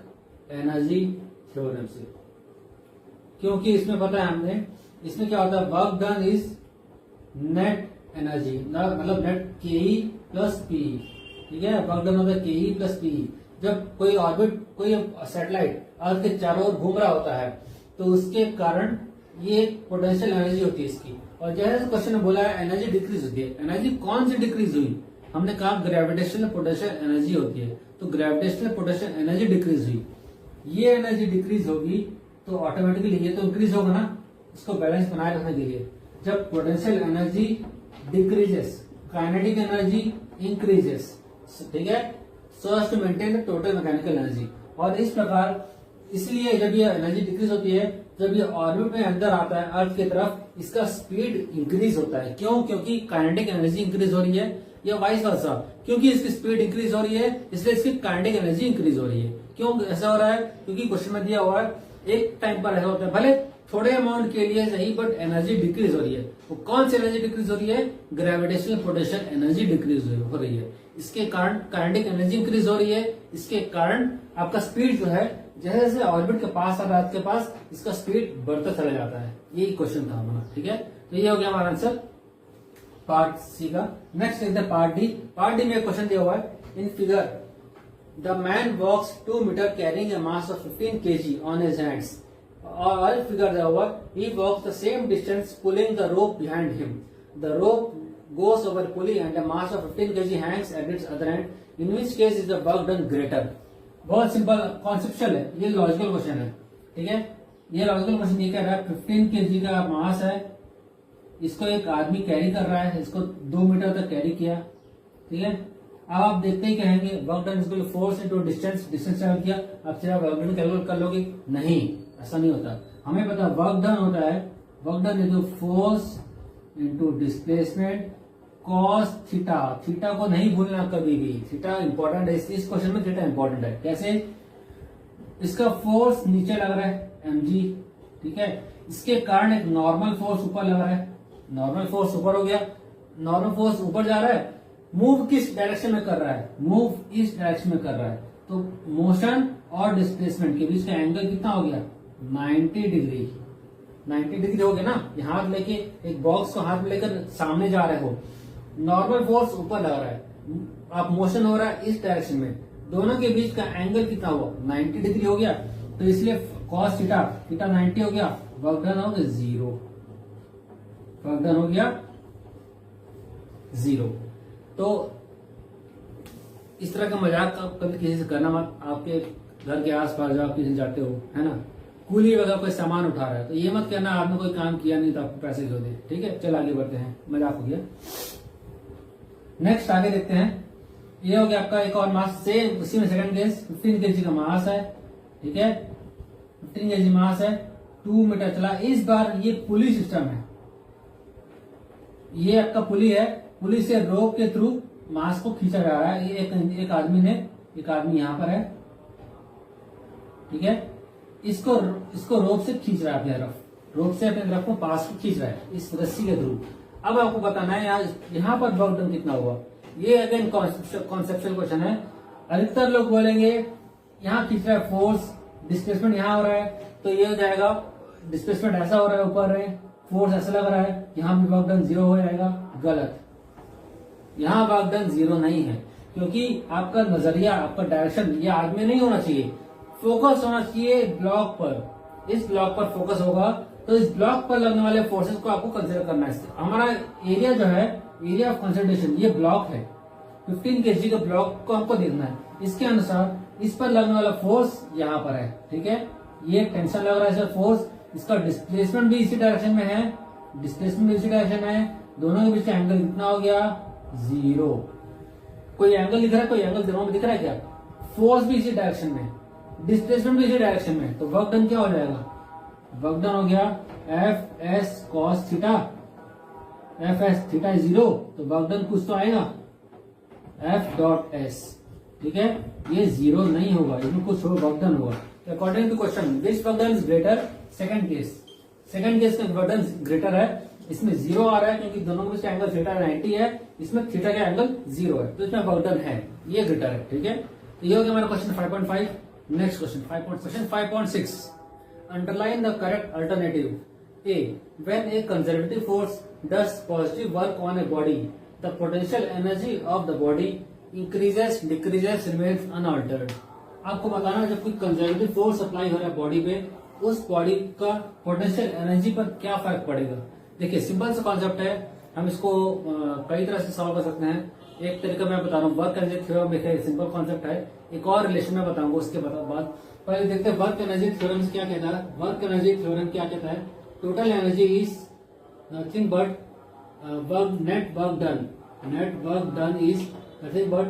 energy theorem से, क्योंकि इसमें पता है हमने, इसमें क्या होता है, work done is net energy, मतलब नेट के प्लस पी। ठीक है, वर्क डन होता है के प्लस पी। जब कोई ऑर्बिट, कोई सैटेलाइट अर्थ के चारों ओर घूम रहा होता है तो उसके कारण ये पोटेंशियल एनर्जी होती है इसकी। और जैसे क्वेश्चन में बोला है एनर्जी डिक्रीज होती है। एनर्जी कौन सी डिक्रीज हुई? हमने कहा ग्रेविटेशनल पोटेंशियल एनर्जी होती है, तो ग्रेविटेशनल पोटेंशियल एनर्जी डिक्रीज हुई। ये एनर्जी डिक्रीज होगी तो ऑटोमेटिकली ये तो इंक्रीज होगा ना, इसको बैलेंस बनाए रखने के लिए। जब potential energy decreases, kinetic energy increases. ठीक है, so as to maintain the total mechanical energy. और इस प्रकार, इसलिए जब ये एनर्जी डिक्रीज होती है, जब ये ऑर्बिट में अंदर आता है अर्थ की तरफ, इसका स्पीड इंक्रीज होता है। क्यों? क्योंकि काइनेटिक एनर्जी इंक्रीज हो रही है, या वाइस वर्सा, क्योंकि इसकी स्पीड इंक्रीज हो रही है इसलिए इसकी काइनेटिक एनर्जी इंक्रीज हो रही है। क्यों ऐसा हो रहा है? क्योंकि क्वेश्चन में दिया हुआ है एक टाइम पर ऐसा होता है, भले थोड़े अमाउंट के लिए सही, बट एनर्जी डिक्रीज हो रही है। वो कौन सी एनर्जी डिक्रीज हो रही है? ग्रेविटेशनल पोटेंशियल एनर्जी डिक्रीज हो रही है। इसके कारण काइनेटिक एनर्जी इंक्रीज हो रही है। इसके कारण आपका स्पीड जो है, जैसे जैसे ऑर्बिट के पास आ रहा है आपके पास, इसका स्पीड बढ़ता चला जाता है। यही क्वेश्चन था हमारा। ठीक है, तो ये हो गया हमारा आंसर पार्ट सी का। Next is the part D. Part D में क्वेश्चन दिया हुआ है, in figure the man walks 2 metre carrying a mass of 15 kg on his hands. और फिगर दिया हुआ, he walks the same distance pulling the rope behind him. The rope goes over pulley and a mass of 15 kg hangs at its other end. In which case is the work done greater? बहुत simple conceptual है, ये logical question है। ठीक है, ये logical question ये कह रहा है 15 kg का मास है, इसको एक आदमी कैरी कर रहा है, इसको 2 मीटर तक कैरी किया। ठीक है, अब आप देखते ही कहेंगे work done equal force into distance travel किया। अब सिर्फ वर्क डन कैलकुलेट कर लोगे? नहीं, ऐसा नहीं होता। हमें पता वर्क डन होता है, work done is force into displacement cos theta. Theta को नहीं भूलना कभी भी, थीटा इंपॉर्टेंट है। इस क्वेश्चन में थीटा इंपॉर्टेंट है। कैसे? इसका फोर्स नीचे लग रहा है mg, ठीक है, इसके कारण एक नॉर्मल फोर्स ऊपर लग रहा है, नॉर्मल फोर्स ऊपर हो गया, नॉर्मल फोर्स ऊपर जा रहा है, मूव किस डायरेक्शन में कर रहा है, मूव इस डायरेक्शन में कर रहा है, तो मोशन और डिस्प्लेसमेंट के बीच का एंगल कितना हो गया 90 डिग्री, 90 डिग्री हो गया ना। ये हाथ लेके एक बॉक्स को हाथ में लेकर सामने जा रहे हो, नॉर्मल फोर्स ऊपर लग रहा है, आप मोशन हो रहा है इस डायरेक्शन में, दोनों के बीच का एंगल कितना हुआ 90 डिग्री हो गया, तो इसलिए कॉस थीटा 90 हो गया, वर्क डन हो गया 0, वर्क डन हो गया 0। तो इस तरह का मजाक कभी किसी से करना मत, आपके घर के आसपास जब आप किसी जाते हो, है ना, कूली वगैरह कोई सामान उठा रहा है तो ये मत कहना आपने कोई काम किया नहीं तो आपको पैसे क्यों दे, ठीक है। चल आगे बढ़ते हैं, मजाक हो गया। नेक्स्ट आगे देखते हैं, ये हो गया आपका एक और मास से, उसी में सेकंड केस 15 केजी का मास है, ठीक है, 15 केजी मास है, 2 मीटर चला। इस बार ये पुली सिस्टम है, ये आपका पुली है, पुली से रोप के थ्रू मास को खींचा जा रहा है। ये एक आदमी ने, एक आदमी यहां पर है, ठीक है, इसको रोप से खींच रहा है अपने तरफ, रोप से अपने तरफ को पास को खींच रहा है इस रस्सी के थ्रू। अब आपको बताना है यहाँ पर वर्क डन कितना हुआ। ये अगेन कॉन्सेप्चुअल क्वेश्चन है। अधिकतर लोग बोलेंगे यहाँ खींच रहा है फोर्स, डिस्प्लेसमेंट यहाँ हो रहा है, तो ये हो जाएगा डिस्प्लेसमेंट ऐसा हो रहा है ऊपर है, फोर्स ऐसा लग रहा है, यहाँ भी वर्क डन 0 हो जाएगा। गलत, यहाँ वर्क डन 0 नहीं है, क्योंकि आपका नजरिया, आपका डायरेक्शन ये आग में नहीं होना चाहिए, फोकस होना चाहिए ब्लॉक पर। इस ब्लॉक पर फोकस होगा तो इस ब्लॉक पर लगने वाले फोर्सेस को आपको कंसिडर करना है। हमारा एरिया जो है, एरिया ऑफ कंसंट्रेशन, ये ब्लॉक है, 15 केजी का ब्लॉक को हमको देखना है, इसके अनुसार इस पर लगने वाला फोर्स यहाँ पर है, ठीक है, ये टेंशन लग रहा है सर फोर्स, इसका डिस्प्लेसमेंट भी इसी डायरेक्शन में है, डिस्प्लेसमेंट भी इसी डायरेक्शन में है, दोनों के बीच का एंगल कितना हो गया 0। कोई एंगल दिख रहा है, कोई एंगल दिमाग में दिख रहा है क्या? फोर्स भी इसी डायरेक्शन में, डिस्प्लेसमेंट भी इसी डायरेक्शन में, तो वर्क डन क्या हो जाएगा? वर्क डन हो गया F S cos theta, F S theta 0, तो वर्क डन कुछ तो आएगा एफ डॉट एस, ठीक है, ये 0 नहीं होगा, इसमें कुछ वर्क डन होगा। According to question which work done is greater? Second case, second case का वर्क डन ग्रेटर है, इसमें 0 आ रहा है क्योंकि दोनों में एंगल थीटा 90 है, इसमें थीटा का एंगल 0 है, तो इसमें वर्क डन है, ये ग्रेटर है, ठीक है। तो ये हो गया हमारा question 5.5। Next question 5.6, underline the correct alternative. A. When a conservative force does positive work on a body, the potential energy of the body increases, decreases, remains unaltered. आपको बताना जब कोई कंजर्वेटिव फोर्स अप्लाई हो रहा है body पे, उस body का पोटेंशियल एनर्जी पर क्या फर्क पड़ेगा। देखिए सिंपल सा कॉन्सेप्ट है, हम इसको कई तरह से सॉल्व कर सकते हैं। एक तरीका मैं बता रहा हूँ, वर्क एनर्जी थ्योरम देखिए सिंपल कॉन्सेप्ट है, एक और रिलेशन में बताऊंगा उसके बाद। पहले देखते हैं वर्क एनर्जी थ्योरम क्या कहता है। वर्क एनर्जी थ्योरम क्या कहता है? Total energy is nothing but work, net work done, net work done is nothing but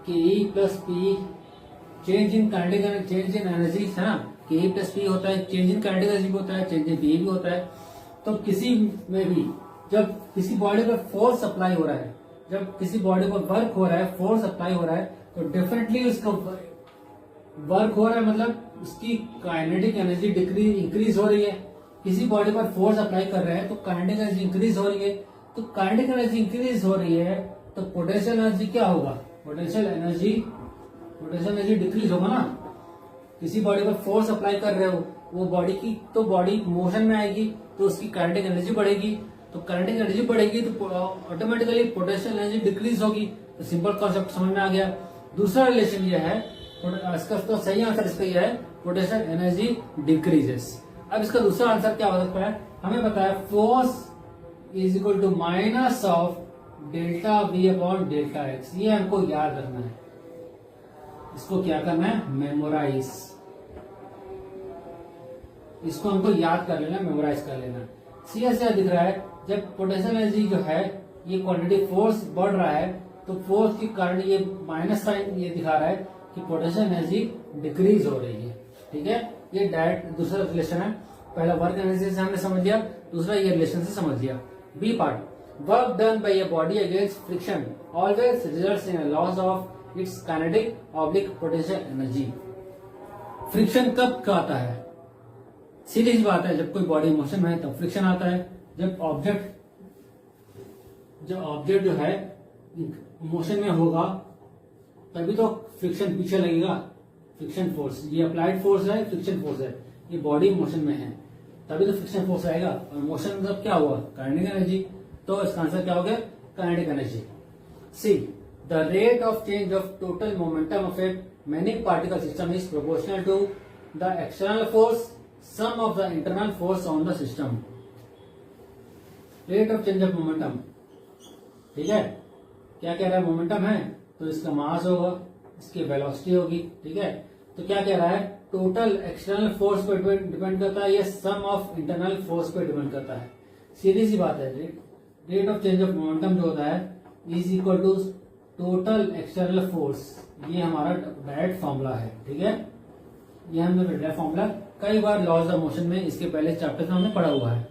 k plus p, change in kinetic energy, change in energy है ना, के plus P होता है, चेंज इन काइनेटिक एनर्जी भी होता है, change in P भी होता है। तो किसी में भी जब किसी बॉडी पर फोर्स अप्लाई हो रहा है, जब किसी बॉडी पर वर्क हो रहा है, फोर्स अप्लाई हो रहा है, तो डेफिनेटली उसका वर्क हो रहा है, मतलब उसकी काइनेटिक एनर्जी इंक्रीज हो रही है। किसी बॉडी पर फोर्स अप्लाई कर रहे हैं तो काइनेटिक एनर्जी इंक्रीज हो रही है, तो काइनेटिक एनर्जी इंक्रीज हो रही है तो पोटेंशियल एनर्जी क्या होगा? पोटेंशियल एनर्जी डिक्रीज होगा ना। किसी बॉडी पर फोर्स अप्लाई कर रहे हो, वो बॉडी की तो बॉडी मोशन में आएगी तो उसकी काइनेटिक एनर्जी बढ़ेगी, तो काइनेटिक एनर्जी बढ़ेगी तो ऑटोमेटिकली पोटेंशियल एनर्जी डिक्रीज होगी। तो सिंपल कॉन्सेप्ट समझ में आ गया। दूसरा रिलेशन यह है, इसका तो सही आंसर इसका यह है, पोटेंशियल एनर्जी डिक्रीजेस। अब इसका दूसरा आंसर क्या हो सकता है? हमें पता है force is equal to minus of delta V upon delta X, ये हमको याद रखना है। इसको क्या करना है? मेमोराइज, इसको हमको याद कर लेना, मेमोराइज कर लेना। सीधा सीधा दिख रहा है, जब पोटेंशियल एनर्जी जो है ये क्वांटिटी फोर्स बढ़ रहा है तो फोर्स के कारण ये माइनस साइन ये दिखा रहा है कि पोटेंशियल एनर्जी डिक्रीज हो रही है, ठीक है। ये डायरेक्ट दूसरा रिलेशन है। पहला वर्क एनर्जी से हमने समझ लिया, दूसरा ये रिलेशन से समझ लिया। B part, work done by a body against friction always results in a loss of its kinetic oblique potential energy. Friction कब आता है? सीधी सी बात है, जब कोई बॉडी मोशन में है तब फ्रिक्शन आता है। जब ऑब्जेक्ट जो है मोशन में होगा तभी तो फ्रिक्शन पीछे लगेगा। फ्रिक्शन फोर्स, ये अप्लाइड फोर्स है, फ्रिक्शन फोर्स है, ये बॉडी मोशन में है तभी तो फ्रिक्शन फोर्स आएगा। और मोशन मतलब क्या हुआ? Kinetic energy. तो इसका आंसर क्या हो गया? Kinetic energy. C, the rate of change of total momentum of a many particle system is proportional to the external force sum of the internal force on the system. Rate of change of momentum, ठीक है, क्या कह रहा है? Momentum है तो इसका मास होगा, इसकी वेलोसिटी होगी, ठीक है। तो क्या कह रहा है? टोटल एक्सटर्नल फोर्स पर डिपेंड करता है या सम ऑफ इंटरनल फोर्स पर डिपेंड करता है? सीधी सी बात है, rate of change of momentum जो होता है is equal to total external force. ये हमारा डायरेक्ट फॉर्मूला है, ठीक है। ये हमने डायरेक्ट फॉर्मूला कई बार लॉज ऑफ मोशन में इसके पहले चैप्टर में हमने पढ़ा हुआ है।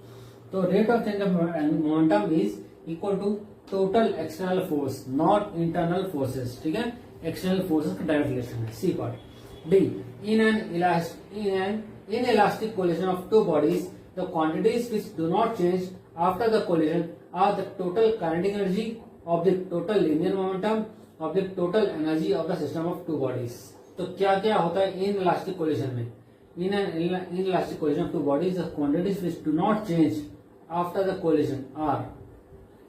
तो rate of change of momentum is equal to total external force, not internal forces, ठीक है। एक्सटर्नल फोर्सेस का डायरेक्ट रिलेशन है। C part. D, in an inelastic collision of two bodies, the quantities which do not change after the collision are the total kinetic energy of the total linear momentum of the total energy of the system of two bodies। तो क्या क्या होता है in elastic collision में? In an elastic collision of two bodies, the quantities which do not change after the collision are,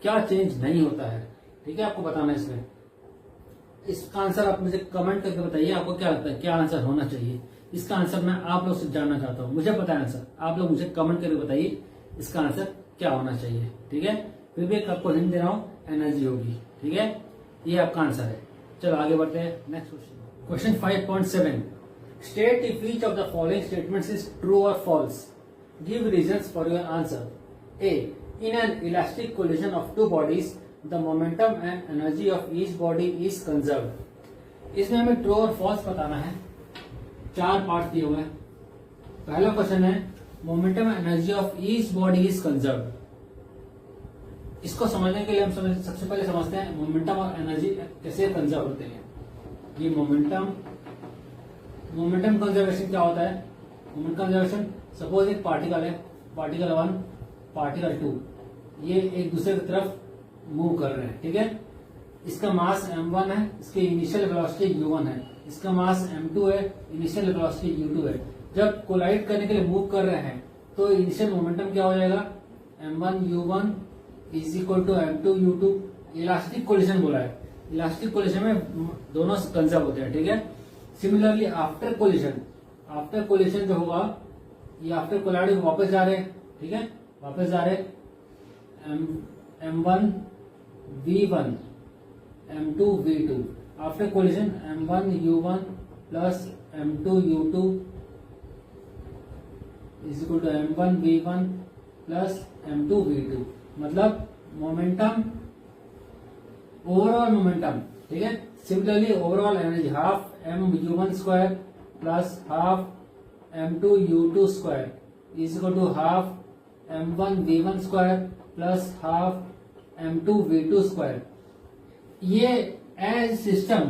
क्या चेंज नहीं होता है, ठीक है, आपको बताना है इसमें। इसका आंसर आप मुझे कमेंट करके बताइए, आपको क्या लगता है क्या आंसर होना चाहिए? इसका आंसर मैं आप लोग से जानना चाहता हूँ, मुझे पता है आंसर, आप लोग मुझे कमेंट करके बताइए इसका आंसर क्या होना चाहिए, ठीक है। फिर भी आपको हिंट दे रहा हूँ, एनर्जी होगी, ठीक है, ये आपका आंसर है। चलो आगे बढ़ते हैं next question. Question 5.7, state if each of the following statements is true और false, give reasons for your answer. A, in an elastic collision of two bodies, the momentum and energy of each body is conserved। इसमें हमें true और false बताना है। 4 part दिए हुए हैं। पहला क्वेश्चन है momentum and energy of each body is conserved. इसको समझने के लिए हम सबसे पहले समझते हैं मोमेंटम और एनर्जी कैसे कंजर्व होते हैं। ये मोमेंटम कंजर्वेशन क्या होता है? मोमेंट कंजर्वेशन, सपोज एक पार्टिकल है, पार्टिकल 1 पार्टिकल 2, ये एक दूसरे की तरफ मूव कर रहे हैं, ठीक है। इसका मास m1 है, इसकी इनिशियल वेलोसिटी u1 है, इसका मास m2 है, इनिशियल वेलोसिटी u2 है। जब कोलाइड करने के लिए मूव कर रहे हैं तो इनिशियल मोमेंटम क्या हो जाएगा? m1 u1 is equal to m2 u2। Elastic collision बोला है, इलास्टिक कोलिजन में दोनों कंजर्व होते हैं, ठीक है। सिमिलरली आफ्टर कोलिजन जो होगा, ये आफ्टर कोलाइड वापस जा रहे हैं, ठीक है, वापस जा रहे m1 v1 m2 v2। After collision m1 u1 plus m2 u2 is equal to m1 v1 plus m2 v2। मतलब मोमेंटम, ओवरऑल मोमेंटम, ठीक है। Similarly overall energy half m u1 square plus half m2 u2 square is equal to half m1 v1 square plus half m2 v2 square. ये as system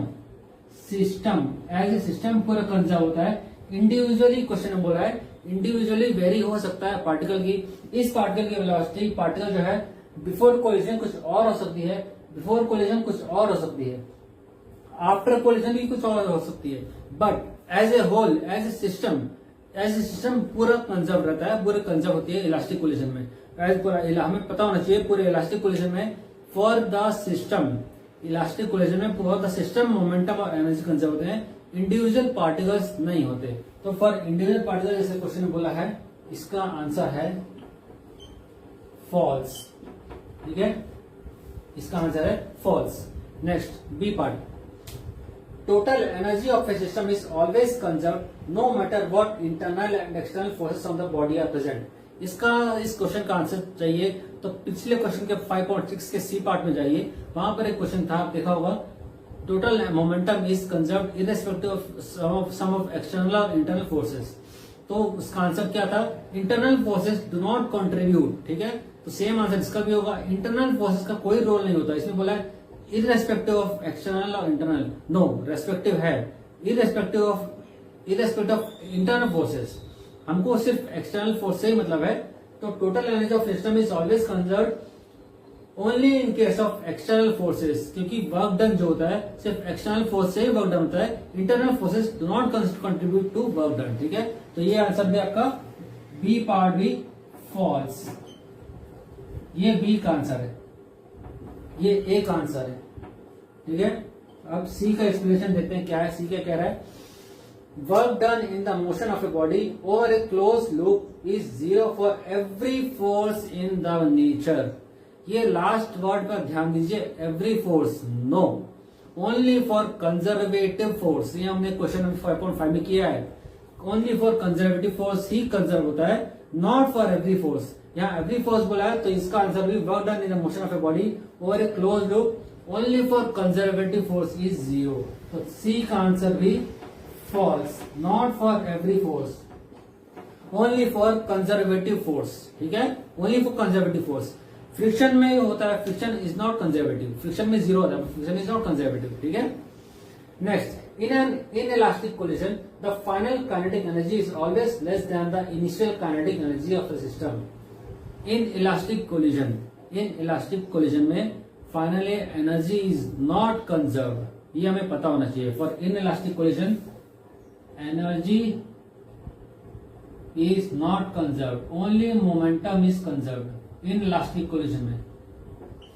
पूरा conserve होता है। Individually question में बोला है, individually very हो सकता है पार्टिकल की, इस पार्टिकल की वेलोसिटी, पार्टिकल जो है बिफोर कोलिजन कुछ और हो सकती है, बिफोर कोलिजन कुछ और हो सकती है, आफ्टर कोलिजन भी कुछ और हो सकती है, but as a whole, as a system पूरा कंजर्व रहता है, पूरा कंजर्व होती है इलास्टिक कोलिजन में। पूरा हमें पता होना चाहिए पूरे इलास्टिक कोलिजन में, for the system, elastic collision में फॉर द सिस्टम मोमेंटम और एनर्जी कंजर्व होते हैं, इंडिविजुअल पार्टिकल्स नहीं होते। तो फॉर इंडिविजुअल पार्टिकल जैसे क्वेश्चन में बोला है, इसका आंसर है फॉल्स, ठीक है, इसका आंसर है false. Next B part, total energy of a system is always conserved no matter what internal and external forces of the body are present। इस क्वेश्चन का आंसर चाहिए तो पिछले क्वेश्चन के 5.6 के सी पार्ट में जाइए, वहां पर एक क्वेश्चन था, आप देखा होगा, total momentum is conserved irrespective of sum of external और इंटरनल फोर्सेस। तो उसका आंसर क्या था? Internal forces do not contribute, ठीक है। तो सेम आंसर इसका भी होगा, इंटरनल फोर्सेस का कोई रोल नहीं होता। इसमें बोला है इररेस्पेक्टिव ऑफ एक्सटर्नल और इंटरनल, नो रेस्पेक्टिव है, इररेस्पेक्टिव ऑफ इंटरनल फोर्सेस। हमको सिर्फ एक्सटर्नल फोर्स से ही मतलब है, तो total energy of system is always conserve only in case of external forces, क्योंकि वर्क डन जो होता है सिर्फ एक्सटर्नल फोर्स से ही वर्क डन होता है, internal forces do not contribute to work done. ठीक है, तो ये आंसर भी आपका बी पार्ट भी फॉल्स, ये बी का आंसर है, ये ए का आंसर है। ठीक है, अब सी का एक्सप्लेनेशन देते हैं क्या है। सी क्या कह रहा है, work done in the motion of a body over a close loop is zero for every force in the nature. ये लास्ट वर्ड पर ध्यान दीजिए, every force, no, only for conservative force. ये हमने क्वेश्चन नंबर 5.5 में किया है, only for conservative force ही कंजर्व होता है, नॉट फॉर एवरी फोर्स। यहाँ एवरी फोर्स बोला है तो इसका आंसर भी work done in the motion of a body over a close loop only for conservative force is zero. तो सी का आंसर भी false, not for every force, only for conservative force. ठीक है, only for conservative force. Friction में होता है, friction is not conservative, friction में zero होता है, फ्रिक्शन इज नॉट कंजर्वेटिव। ठीक है, next, in an inelastic collision the final kinetic energy is always less than the initial kinetic energy of the system. In elastic collision में finally energy is not conserve, ये हमें पता होना चाहिए। For in elastic collision energy is not conserve, only momentum is conserve. In elastic collision में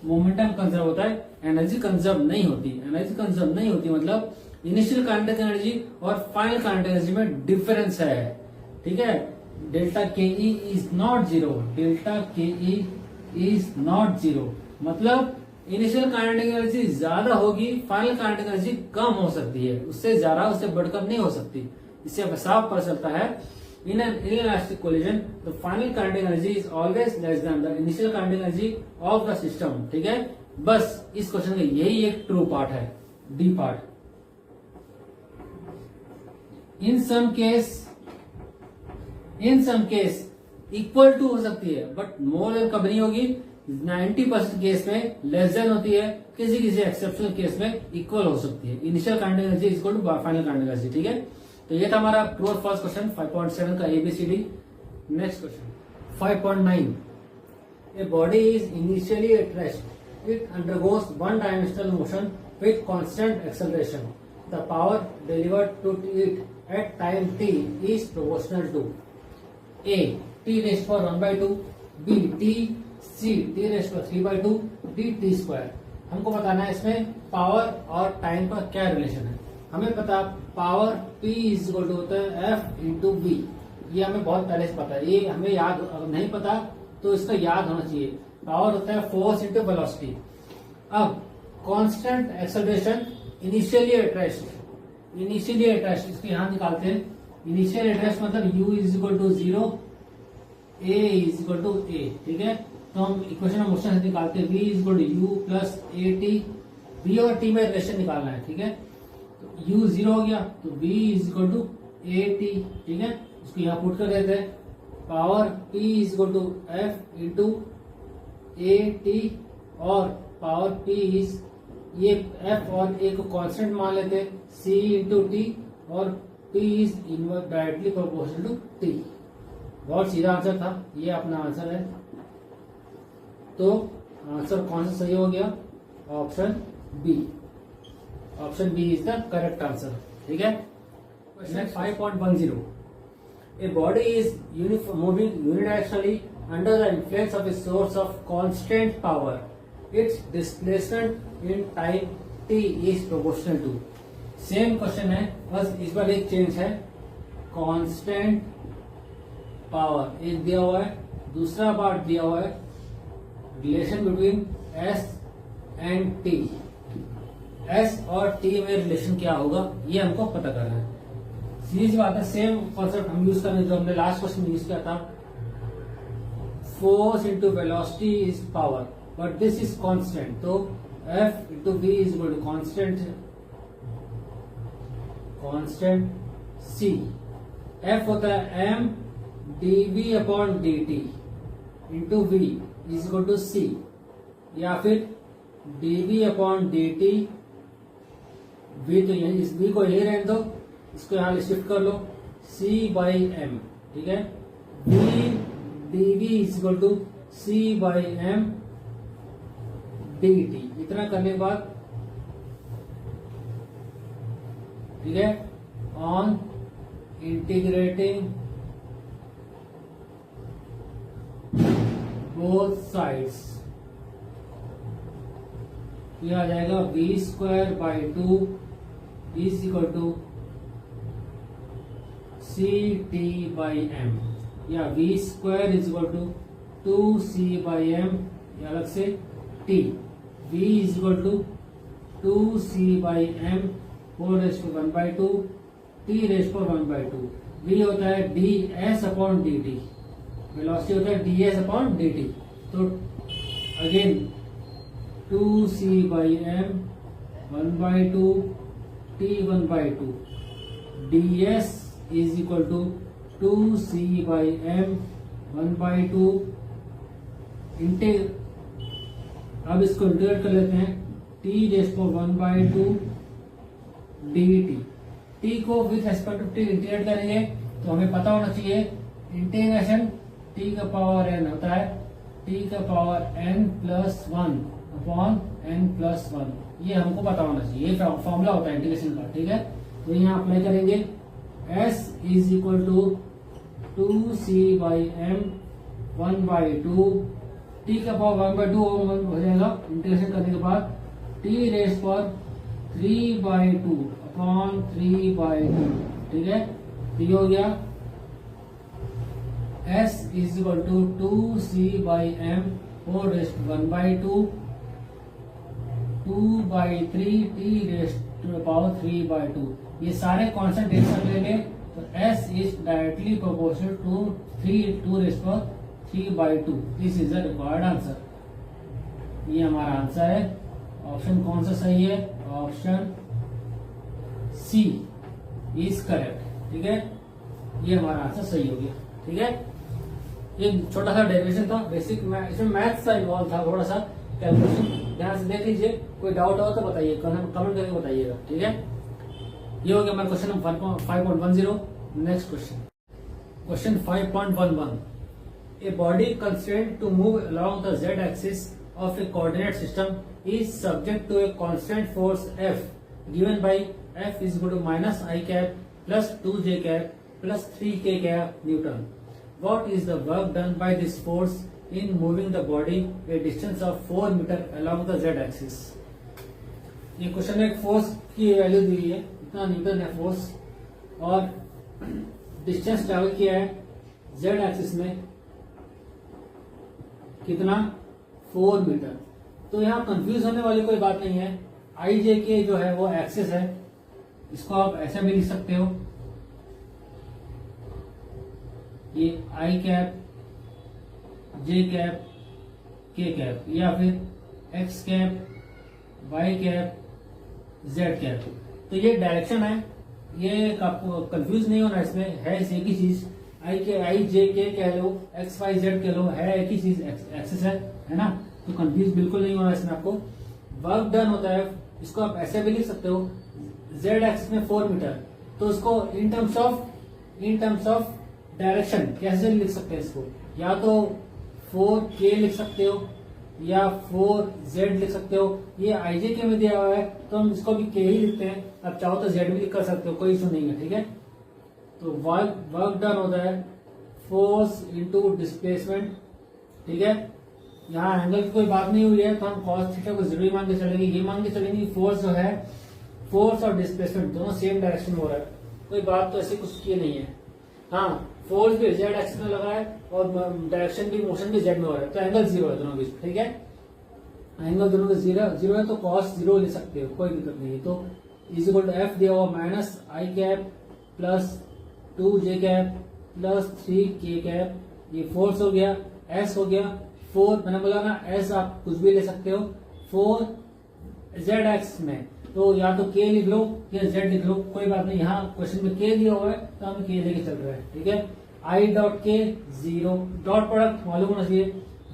momentum conserve होता है, energy conserve नहीं होती। एनर्जी कंजर्व नहीं होती मतलब इनिशियल काइनेटिक एनर्जी और फाइनल काइनेटिक एनर्जी में डिफरेंस है। ठीक है, delta k E is not zero, delta k E is not zero मतलब इनिशियल काइनेटिक एनर्जी ज्यादा होगी, फाइनल काइनेटिक एनर्जी कम हो सकती है, उससे ज्यादा, उससे बढ़कर नहीं हो सकती। इससे साफ पता चलता है in an inelastic collision the final kinetic energy is always less than the initial kinetic energy of the system। ठीक है, बस इस क्वेश्चन का यही एक ट्रू पार्ट है, D part. In some case equal to हो सकती है, बट मोर देन कभी नहीं होगी। 90% केस में लेस देन होती है, किसी किसी एक्सेप्शनल केस में इक्वल हो सकती है। Initial kinetic energy equal to final kinetic energy. ठीक है, तो ये था हमारा ट्रू और फॉल्स क्वेश्चन 5.7 का ABCD। Next question 5.9, a body is initially at rest, it undergoes one dimensional motion with constant acceleration, the power delivered to it at time t is proportional to a t rest पर 1/2, b t c t rest पर 3/2, d t square. हमको बताना है इसमें power और time का क्या relation है। हमें पता power P is equal to होता है F इंटू V, ये हमें बहुत पहले से पता है, ये हमें याद नहीं पता तो इसका याद होना चाहिए। पावर होता है फोर्स इंटू वेलोसिटी। अब constant acceleration initially at rest, इसको यहां निकालते हैं। इनिशियल एट रेस्ट मतलब U is equal to 0, A is equal to A। ठीक है, तो हम इक्वेशन ऑफ मोशन से निकालते हैं V is equal to U plus AT, V और T में रिलेशन निकालना है। ठीक है, U 0 हो गया तो V is equal to AT। ठीक है, इसको यहाँ पुट कर देते हैं, power P is equal to F into AT और पावर P इज, ये F और A को कांस्टेंट मान लेते हैं, C इंटू T और P is inverse directly proportional to T। बहुत सीधा आंसर था, ये अपना आंसर है। तो आंसर कौन सा सही हो गया, option b. Option b is the correct answer. ठीक है, question 5.10, a body is moving unidirectionally under the influence of a source of constant power, its displacement in time t is proportional to. Same question है, बस इस बार एक change है, constant power एक दिया हुआ है, दूसरा पार्ट दिया हुआ है relation between S and T। S और T में रिलेशन क्या होगा ये हमको पता करना है। सीधी सी बात है, सेम कॉन्सेप्ट हम यूज करेंगे जो हमने लास्ट क्वेश्चन में यूज किया था। Force into velocity is power, but this is constant, तो F into V is equal to constant C। F होता है M dV upon dt into V is equal to C, या फिर dV upon dt, V तो यही, इस V को यही रहने दो, इसको यहां शिफ्ट कर लो, C बाई M। ठीक है। V d v is equal to c by m d t. इतना करने के बाद ठीक है, ऑन इंटीग्रेटिंग बोथ साइड्स ये आ जाएगा v square by 2 is equal to c t by m, या v square is equal to 2c by m अलग से t। v is equal to 2c by m 4⁻1/2 t⁻1/2। v होता है ds upon dt, velocity होता है ds upon dt। तो again 2c by m 1/2 t 1/2 ds is equal to 2c by m 1/2 अब इसको integrate कर लेते हैं t⁻1/2 dt। t को with respect to t integrate करेंगे तो हमें पता होना चाहिए इंटीग्रेशन t का पावर n होता है t का पावर n+1 अपॉन n+1। ये हमको पता होना चाहिए, ये फॉर्मूला होता है इंटीग्रेशन का, ठीक है। तो यहाँ अप्लाई करेंगे s is equal to 2c by m 1/2 t का पावर 1/2 हो जाएगा इंटीग्रेशन करने के बाद t⁻3/2 अपॉन 3/2, ठीक है। ये हो गया s is equal to 2c by m 4⁻1/2 2/3 t⁻3/2। ये सारे कांस्टेंट एक साथ लेंगे तो s इज directly proportional to 2⁻3/2। This is the required answer. ये हमारा आंसर है। ऑप्शन कौन सा सही है? ऑप्शन सी इज करेक्ट, ठीक है। ये हमारा आंसर सही हो गया, ठीक है। ये छोटा सा डेरिवेशन था बेसिक, इसमें मैथ्स का इन्वॉल्व था, थोड़ा सा कैलकुलेशन ध्यान से देख लीजिए। कोई डाउट हो तो बताइए, कमेंट करके बताइएगा, ठीक है। ये हो गया हमारा question number 5.10। Next question 5.11। A body constrained to move along the z-axis of a coordinate system is subject to a constant force F given by F is equal to minus I cap plus 2j cap plus 3k cap Newton. What is the work done by this force in moving the body a distance of 4 meter along the z-axis? ये question में force की value दी हुई है, इतना Newton है force, और distance travel किया है जेड एक्सिस में कितना 4 मीटर। तो यहाँ कंफ्यूज होने वाली कोई बात नहीं है। आई जे के जो है वो एक्सिस है, इसको आप ऐसे भी लिख सकते हो, ये i cap j cap k cap, या फिर x cap y cap z cap. तो ये डायरेक्शन है, ये आपको कंफ्यूज नहीं होना, इसमें है एक ही चीज। आई जे के कह लो, एक्स वाई जेड कह लो, है एक ही चीज, एक्सिस है ना। तो कंफ्यूज बिल्कुल नहीं होना इसमें आपको। वर्क डन होता है, इसको आप ऐसे भी लिख सकते हो, जेड एक्सिस में 4 मीटर, तो उसको इन टर्म्स ऑफ डायरेक्शन कैसे लिख सकते हैं इसको, या तो 4k लिख सकते हो या 4z लिख सकते हो। ये आईजे के में दिया हुआ है तो हम इसको भी k ही लिखते हैं, आप चाहो तो z भी लिख कर सकते हो, कोई इशू नहीं है, ठीक है। तो वर्क डन होता है फोर्स इनटू डिस्प्लेसमेंट, ठीक है। यहाँ एंगल की कोई बात नहीं हुई है तो हम cos थीटा को 0 मान के चलेंगे। ये मान के चलेंगे फोर्स जो है, फोर्स और डिस्प्लेसमेंट दोनों सेम डायरेक्शन में हो रहा है, कोई बात तो ऐसी कुछ की नहीं है। हाँ, फोर्स भी जेड एक्सिस में लगा है और डायरेक्शन भी, मोशन भी जेड में हो रहा है, तो एंगल 0 है दोनों बीच, ठीक है। एंगल दोनों का 0 है तो cos 0 ले सकते हो, कोई दिक्कत नहीं है। तो इज इक्वल टू एफ दिया हुआ minus i cap plus 2j cap plus 3k cap, ये फोर्स हो गया, एस हो गया 4, मैंने बोला ना एस आप कुछ भी ले सकते हो, 4 जेड एक्स में, तो या तो k लिख लो या z लिख लो, कोई बात नहीं। यहाँ क्वेश्चन में k दिया हुआ है तो हम k लेके चल रहे हैं, ठीक है। i dot k 0, dot product मालूम होना चाहिए,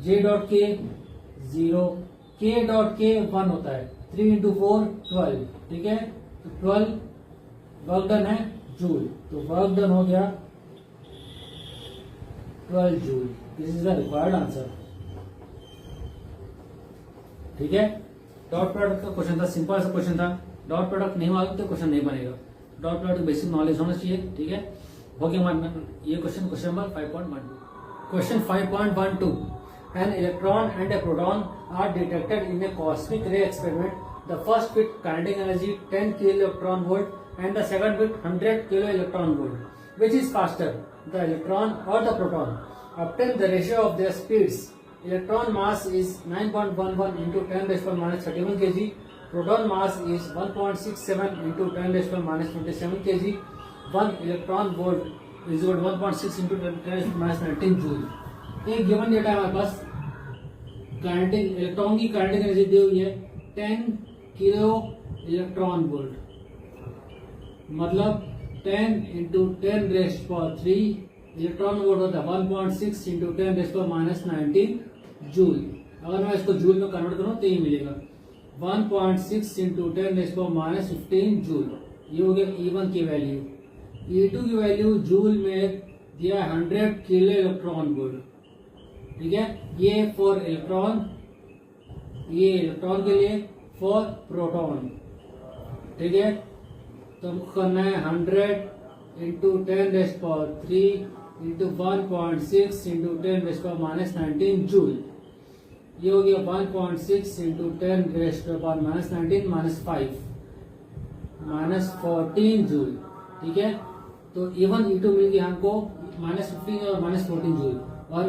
j dot k 0, k dot k 1 होता है, 3 इंटू 4 12, ठीक है। तो 12 वर्क डन है जूल, तो वर्क डन हो गया 12 joule. This is the required answer. ठीक है, डॉट प्रोडक्ट का क्वेश्चन था, सिंपल सा क्वेश्चन था। डॉट प्रोडक्ट नहीं मालूम तो क्वेश्चन नहीं बनेगा। डॉट प्रोडक्ट बेसिक नॉलेज होना चाहिए। ठीक है, हो गया ये question, question number 5.12। Question 5.12, an electron and a proton are detected in a cosmic ray experiment. The first with kinetic energy 10 kiloelectron volt and the second with 100 kiloelectron volt. Which is faster, the electron or the proton? Obtain the ratio of their speeds. Electron mass is 9.11 into 10 raised to the minus 31 kg. Proton mass is 1.67 into 10 raised to the minus 27 kg. 1 electron volt is equal to 1.6 into 10 raised to the minus 19 joule. एक given data है हमारे पास, kinetic electron की kinetic energy दी हुई है 10 kilo electron volt, मतलब 10 into 10 rest power 3 electron volt होता है 1.6 into 10 rest power minus 19 joule. अगर मैं इसको जूल में कन्वर्ट करूं तो ये मिलेगा 1.6 into 10 rest power minus 15 joule. ये हो गया E1 की वैल्यू। E2 की वैल्यू जूल में दिया 100 किलो इलेक्ट्रॉन वोल्ट। ठीक है, ये फॉर इलेक्ट्रॉन, ये इलेक्ट्रॉन के लिए, फॉर प्रोटॉन। ठीक है, तो हमको करना है 100 into 10 rest power 3 into 1.6 into 10 rest power minus 19 joule. ये हो गया 1.6 into 10 rest power minus 19 minus 5 minus 14 joule. ठीक है, तो E1 E2 मिल गया हमको माइनस 15 और माइनस 14 जूल। और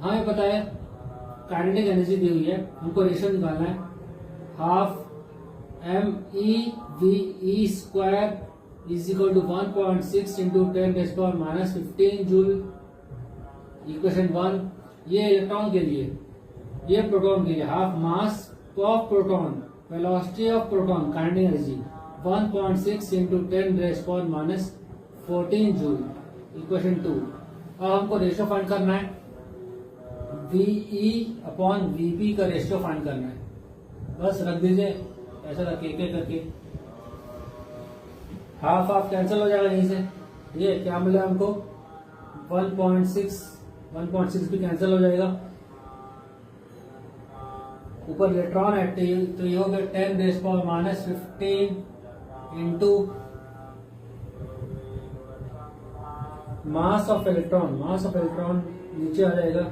हमें पता है काइनेटिक एनर्जी दी हुई है, हमको रेशियो निकालना है half MEV square is equal to 1.6 into 10 raise power minus 15 joule. Equation 1, ये इलेक्ट्रॉन के लिए, ये प्रोटॉन के लिए, half mass of proton, velocity of proton, kinetic energy 1.6 into 10 raise power minus 14 joule. Equation 2, अब हमको रेशियो फाइंड करना है, VE अपॉन VP का रेशियो फाइंड करना है। बस रख दीजिए ऐसा रख एक करके, हाफ हाफ कैंसिल हो जाएगा यहीं से। ये क्या मिला हमको 1.6 भी कैंसिल हो जाएगा। ऊपर इलेक्ट्रॉन है तो ये हो गया 10 raise power minus 15 into mass of electron. Mass of electron नीचे आ जाएगा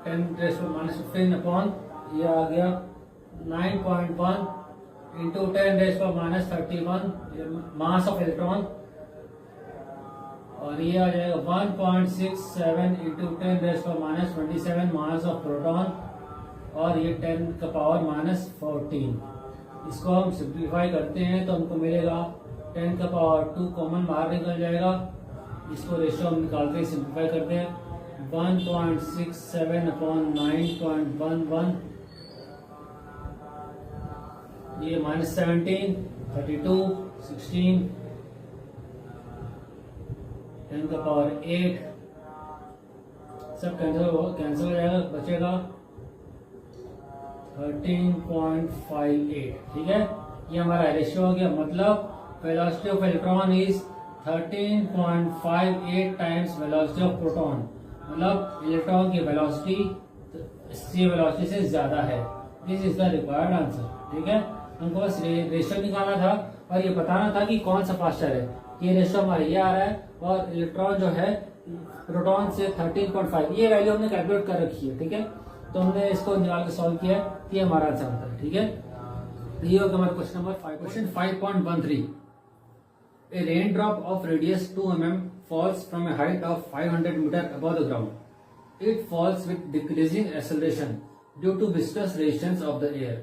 10 रेज़ पावर माइनस 15 अपॉन, ये आ गया 9.1 into 10 raise power minus 31 mass of electron, और ये आ जाएगा 1.67 into 10 raise power minus 27 mass of proton, और ये 10 का पावर माइनस 14। इसको हम सिंप्लीफाई करते हैं तो हमको मिलेगा 10 का पावर 2 कॉमन बाहर निकल जाएगा। इसको रेशियो हम निकालते हैं, सिंप्लीफाई करते हैं 1.67 अपॉन 9.11, ये माइनस 17, 32, 16, 10 का पावर 8, सब कैंसिल हो जाएगा, बचेगा 13.58। ठीक है, ये हमारा रेशियो हो गया, मतलब velocity of electron is 13.58 times velocity of proton, मतलब इलेक्ट्रॉन की वेलोसिटी इसकी वेलोसिटी से ज्यादा है। This is the required answer. ठीक है, हमको बस रेशियो निकालना था और ये बताना था कि कौन सा फास्टर है। ये रेशियो हमारा ये आ रहा है और इलेक्ट्रॉन जो है प्रोटॉन से 13.5, ये वैल्यू हमने कैलकुलेट कर रखी है। ठीक है, तो हमने इसको निकाल के सॉल्व किया, ये हमारा आंसर होता है। ठीक है, ये होगा हमारा question number 5। Question 5.13, a raindrop of radius 2 mm falls from a height of 500 meter above the ground. It falls with decreasing acceleration due to viscous resistance of the air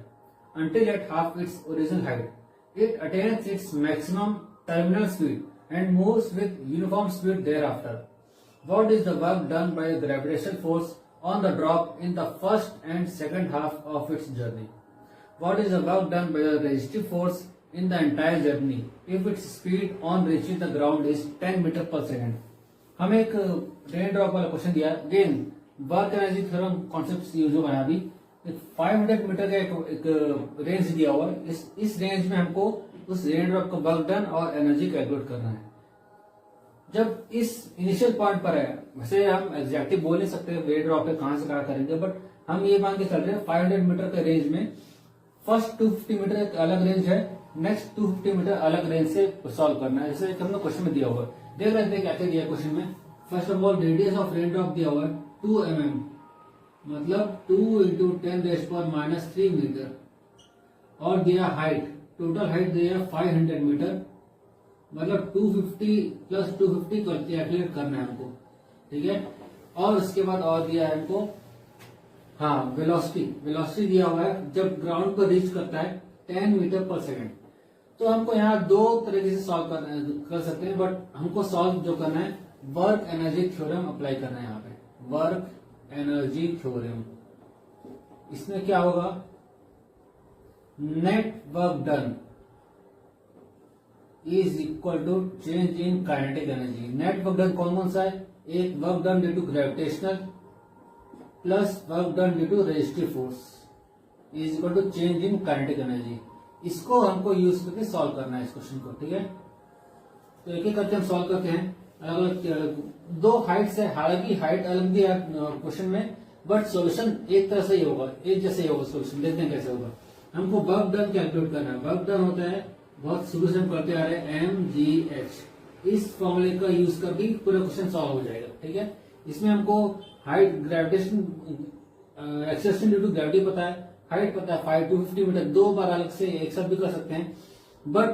until at half its original height. It attains its maximum terminal speed and moves with uniform speed thereafter. What is the work done by the gravitational force on the drop in the first and second half of its journey? What is the work done by the resistive force in the entire journey if its speed on reaching the ground is 10 metre पर second? हमें एक rain drop वाला question दिया, again work energy theorem concept use हुआ है। अभी एक 500 metre का एक रेंज दिया हुआ है। इस रेंज में हमको उस रेन ड्रॉप का वर्क डन और एनर्जी कैलकुलेट करना है। जब इस इनिशियल पॉइंट पर है, वैसे हम एग्जैक्टली बोल नहीं सकते रेन ड्रॉप पे कहां से कहां करेंगे, बट हम ये मान के चल रहे हैं 500 मीटर के रेंज में फर्स्ट 250 मीटर एक अलग रेंज है, नेक्स्ट 250 मीटर अलग रेंज से सॉल्व करना है। जैसे हमने क्वेश्चन में दिया हुआ है, देख रहे थे क्या दिया क्वेश्चन में। First of all radius of rain drop दिया हुआ है 2 mm, मतलब 2 इंटू 10⁻³ मीटर, और दिया हाइट, टोटल हाइट दिया 500 मीटर, मतलब 250 प्लस 250 कैलकुलेट करना है हमको, ठीक है। और उसके बाद और दिया है हमको, हाँ, वेलोसिटी दिया हुआ है जब ग्राउंड पर रीच करता है 10 मीटर पर सेकेंड। तो हमको यहाँ दो तरीके से सॉल्व कर सकते हैं, बट हमको सॉल्व जो करना है वर्क एनर्जी थ्योरम अप्लाई करना है यहाँ पे, वर्क एनर्जी थ्योरम। इसमें क्या होगा, net work done is equal to change in kinetic energy. Net work done कौन कौन सा है, एक work done due to gravitational plus work done due to resistive force is equal to change in kinetic energy. इसको हमको use करके solve करना है इस क्वेश्चन को, ठीक है। तो एक एक करके हम सॉल्व करते हैं। अलग अलग दो हाइट से, हालांकि हाइट अलग दिया क्वेश्चन में, बट सॉल्यूशन एक तरह से ही होगा, एक जैसे ही होगा सॉल्यूशन। देखते हैं कैसे होगा। हमको वर्क डन कैलकुलेट करना है। वर्क डन होता है, बहुत शुरू से हम करते आ रहे हैं, mgh। इस फॉर्मूले का यूज करके पूरा क्वेश्चन सॉल्व हो जाएगा, ठीक है। इसमें हमको height, gravitation, acceleration due to gravity पता है, हाइट पता है 5 to 50 मीटर, दो बार अलग से एक साथ भी कर सकते हैं, बट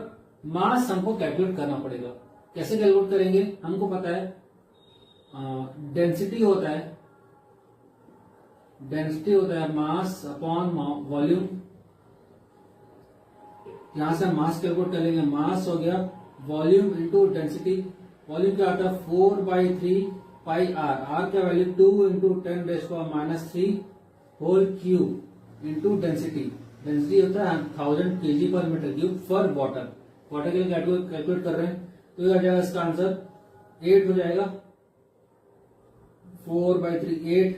मास हमको कैलकुलेट करना पड़ेगा। कैसे कैलकुलेट करेंगे, हमको पता है डेंसिटी होता है मास अपॉन वॉल्यूम। यहां से हम मास कैलकुलेट कर लेंगे, मास हो गया वॉल्यूम इंटू डेंसिटी। वॉल्यूम क्या आता है 4/3 पाई आर, आर का value 2 into 10⁻³ whole cube into density. Density होता है 1000 kg पर metre cube for water. Water के लिए कैलकुलेट कर रहे हैं, तो ये आ जाएगा इसका आंसर 8 हो जाएगा। 4/3 8,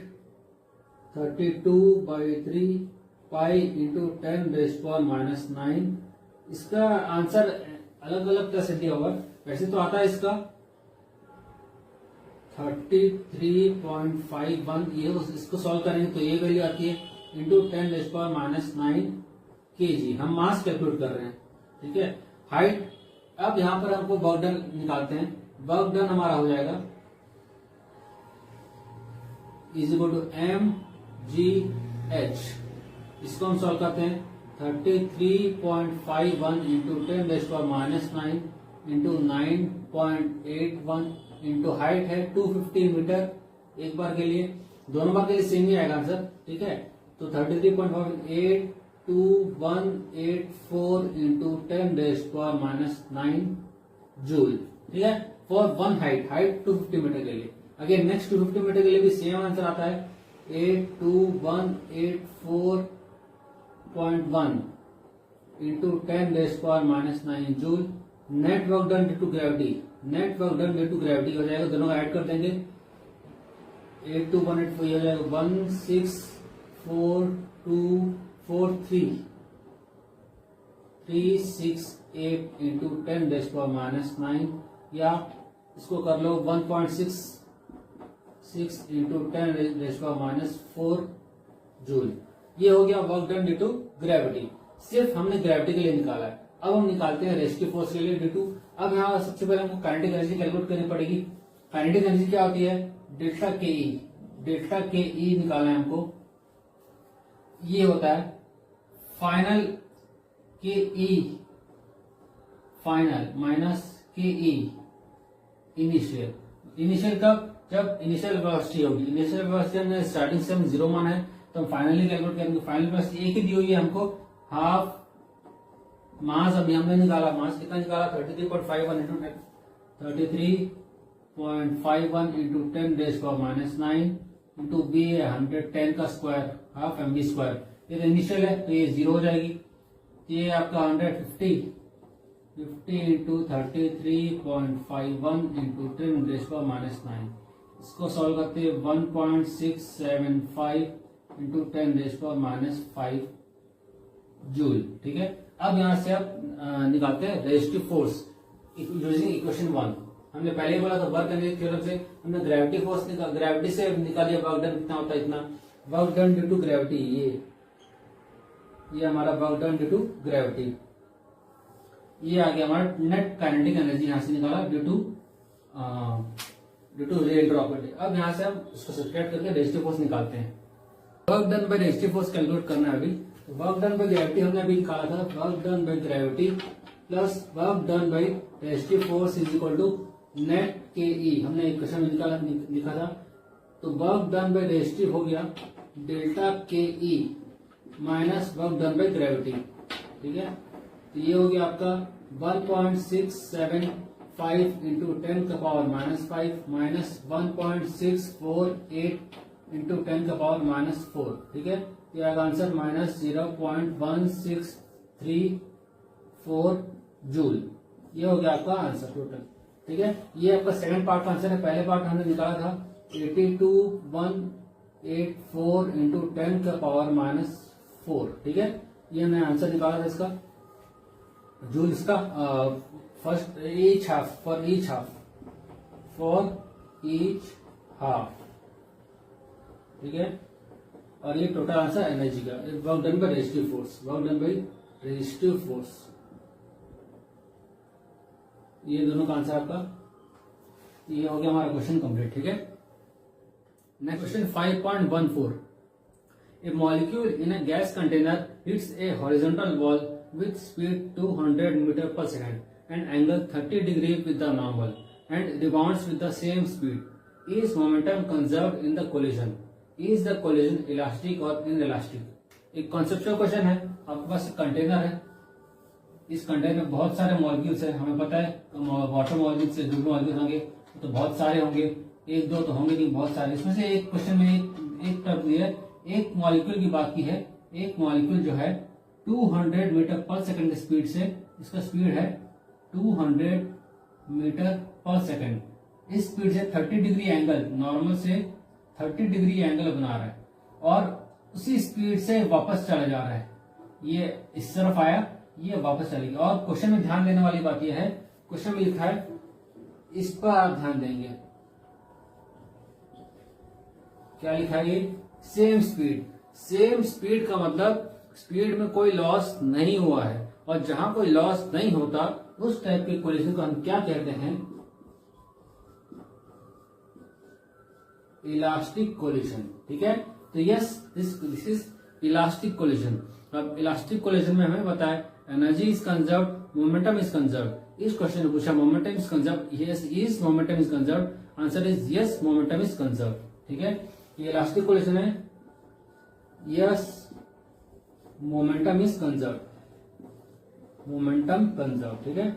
32/3 पाई इंटू 10⁻⁹। इसका आंसर अलग अलग तरह से दिया हुआ है। वैसे तो आता है इसका 33.51, ये इसको सॉल्व करेंगे तो ये वैल्यू आती है इंटू 10⁻⁹ kg। हम मास कैलकुलेट कर रहे हैं, ठीक है। हाइट, अब यहां पर हमको वर्क डन निकालते हैं। वर्क डन हमारा हो जाएगा इज इक्वल टू mgh। इसको हम सॉल्व करते हैं 33.51 इंटू 10⁻⁹ इंटू 9.81 इंटू हाइट है 250 मीटर एक बार के लिए, दोनों बार के लिए सेम ही आएगा आंसर, ठीक है। तो 33.8184 इंटू 10⁻⁹ जूल, ठीक है, फॉर वन हाइट 250 मीटर के लिए। अगेन नेक्स्ट 250 मीटर के लिए भी सेम आंसर आता है 82184.1 into 10⁻⁹ joule. Net work done due to gravity, net work done due to gravity हो जाएगा, दोनों का ऐड कर देंगे 82184 हो जाएगा 1642368 इंटू 10⁻⁹, या इसको कर लो 1.66 इंटू 10⁻⁴ जूल। ये हो गया work done due to gravity. सिर्फ हमने ग्रेविटी के लिए निकाला है। अब हम निकालते हैं रेस्टिव फोर्स के लिए ड्यू टू। अब यहाँ सबसे पहले हमको काइनेटिक एनर्जी कैलकुलेट करनी पड़ेगी। काइनेटिक एनर्जी क्या होती है, डेल्टा के ई। डेल्टा के ई निकालना है हमको। ये होता है फाइनल के ई final minus K E initial. Initial कब, जब इनिशियल वेलोसिटी होगी। इनिशियल वेलोसिटी स्टार्टिंग से हम 0 मान है, तो हम फाइनली कैलकुलेट करेंगे। फाइनल वेलोसिटी एक ही दी हुई है हमको, हाफ मास। अभी हमने निकाला मास कितना निकाला 33.51 इंटू 33.51 इंटू 10⁻⁹ इंटू बी 110 का स्क्वायर, हाफ mv स्क्वायर। ये इनिशियल है तो ये 0 हो जाएगी। ये आपका 150 इंटू 33.51 इंटू 10⁻⁹। इसको सॉल्व करते हैं 1.675 इंटू 10⁻⁵ जूल, ठीक है। अब यहां से आप निकालते हैं रेजिस्टिव फोर्स यूजिंग इक्वेशन 1। हमने पहले ही बोला था वर्क एनर्जी थ्योरम से हमने ग्रेविटी फोर्स ग्रेविटी से निकालिए वर्क डन कितना होता है, इतना work done due to gravity. ये हमारा work done due to gravity. ये आ गया हमारा नेट काइनेटिक एनर्जी, यहां से निकाला ड्यू टू रेल ड्रॉपलेट। अब यहां से हम इसको सब्सट्रैक्ट करके रेजिस्टिव फोर्स निकालते हैं। Work done by resistive force calculate करना है अभी। तो वर्क डन बाय ग्रेविटी हमने अभी निकाला था, work done by gravity plus work done by resistive force is equal to net K E. हमने एक क्वेश्चन में लिखा था। तो वर्क डन बाय रेजिस्टिव हो गया delta k E minus work done by gravity, ठीक है। तो ये हो गया आपका 1.675 इंटू 10 का पावर -5 माइनस 1.648 इंटू 10 का पावर -4, ठीक है। ये आएगा आंसर -0.1634 जूल। ये हो गया आपका आंसर टोटल, ठीक है। ये आपका सेकंड पार्ट का आंसर है। पहले पार्ट हमने निकाला था 82,184 इंटू 10 का पावर -4, ठीक है। ये हमने आंसर निकाला था इसका जूल, इसका first each half for each half, ठीक है। और ये टोटल आंसर एनर्जी का work done by resistive force, work done by resistive force. ये दोनों का आंसर आपका ये हो गया हमारा क्वेश्चन कंप्लीट, ठीक है। Next question 5.14। A molecule in a gas container hits a horizontal wall with speed 200 meter per second and angle 30 degree with the normal and rebounds with the same speed. Is momentum conserved in the collision? Is the collision elastic or inelastic? एक conceptual question है। आपके पास container है, इस container में बहुत सारे molecules है। हमें पता है वाटर मॉलिक्यूल्स से जो मॉलिक्यूल्स होंगे तो बहुत सारे होंगे, एक दो तो होंगे नहीं, बहुत सारे। इसमें से एक क्वेश्चन में एक टर्म दिया है, एक मॉलिक्यूल की बात की है। एक मॉलिक्यूल जो है 200 मीटर पर सेकंड स्पीड से, इसका स्पीड है 200 मीटर पर सेकंड। इस स्पीड से 30 डिग्री एंगल, नॉर्मल से 30 डिग्री एंगल बना रहा है और उसी स्पीड से वापस चला जा रहा है। ये इस तरफ आया, ये वापस चलेगी। और क्वेश्चन में ध्यान देने वाली बात यह है, क्वेश्चन में लिखा है, इस पर आप ध्यान देंगे, क्या लिखा है ये, सेम स्पीड। सेम स्पीड का मतलब स्पीड में कोई लॉस नहीं हुआ है, और जहां कोई लॉस नहीं होता उस टाइप के कोलिजन को हम क्या कहते हैं, इलास्टिक कोलिजन, ठीक है। तो yes, this is elastic collision. अब इलास्टिक कोलिजन में हमें बताया energy is conserve, momentum is conserve. इस क्वेश्चन में पूछा momentum is conserve, yes is momentum is conserve, answer is yes momentum is conserve, ठीक है। ये इलास्टिक कोलिजन है, yes momentum is conserve, momentum conserve, ठीक है।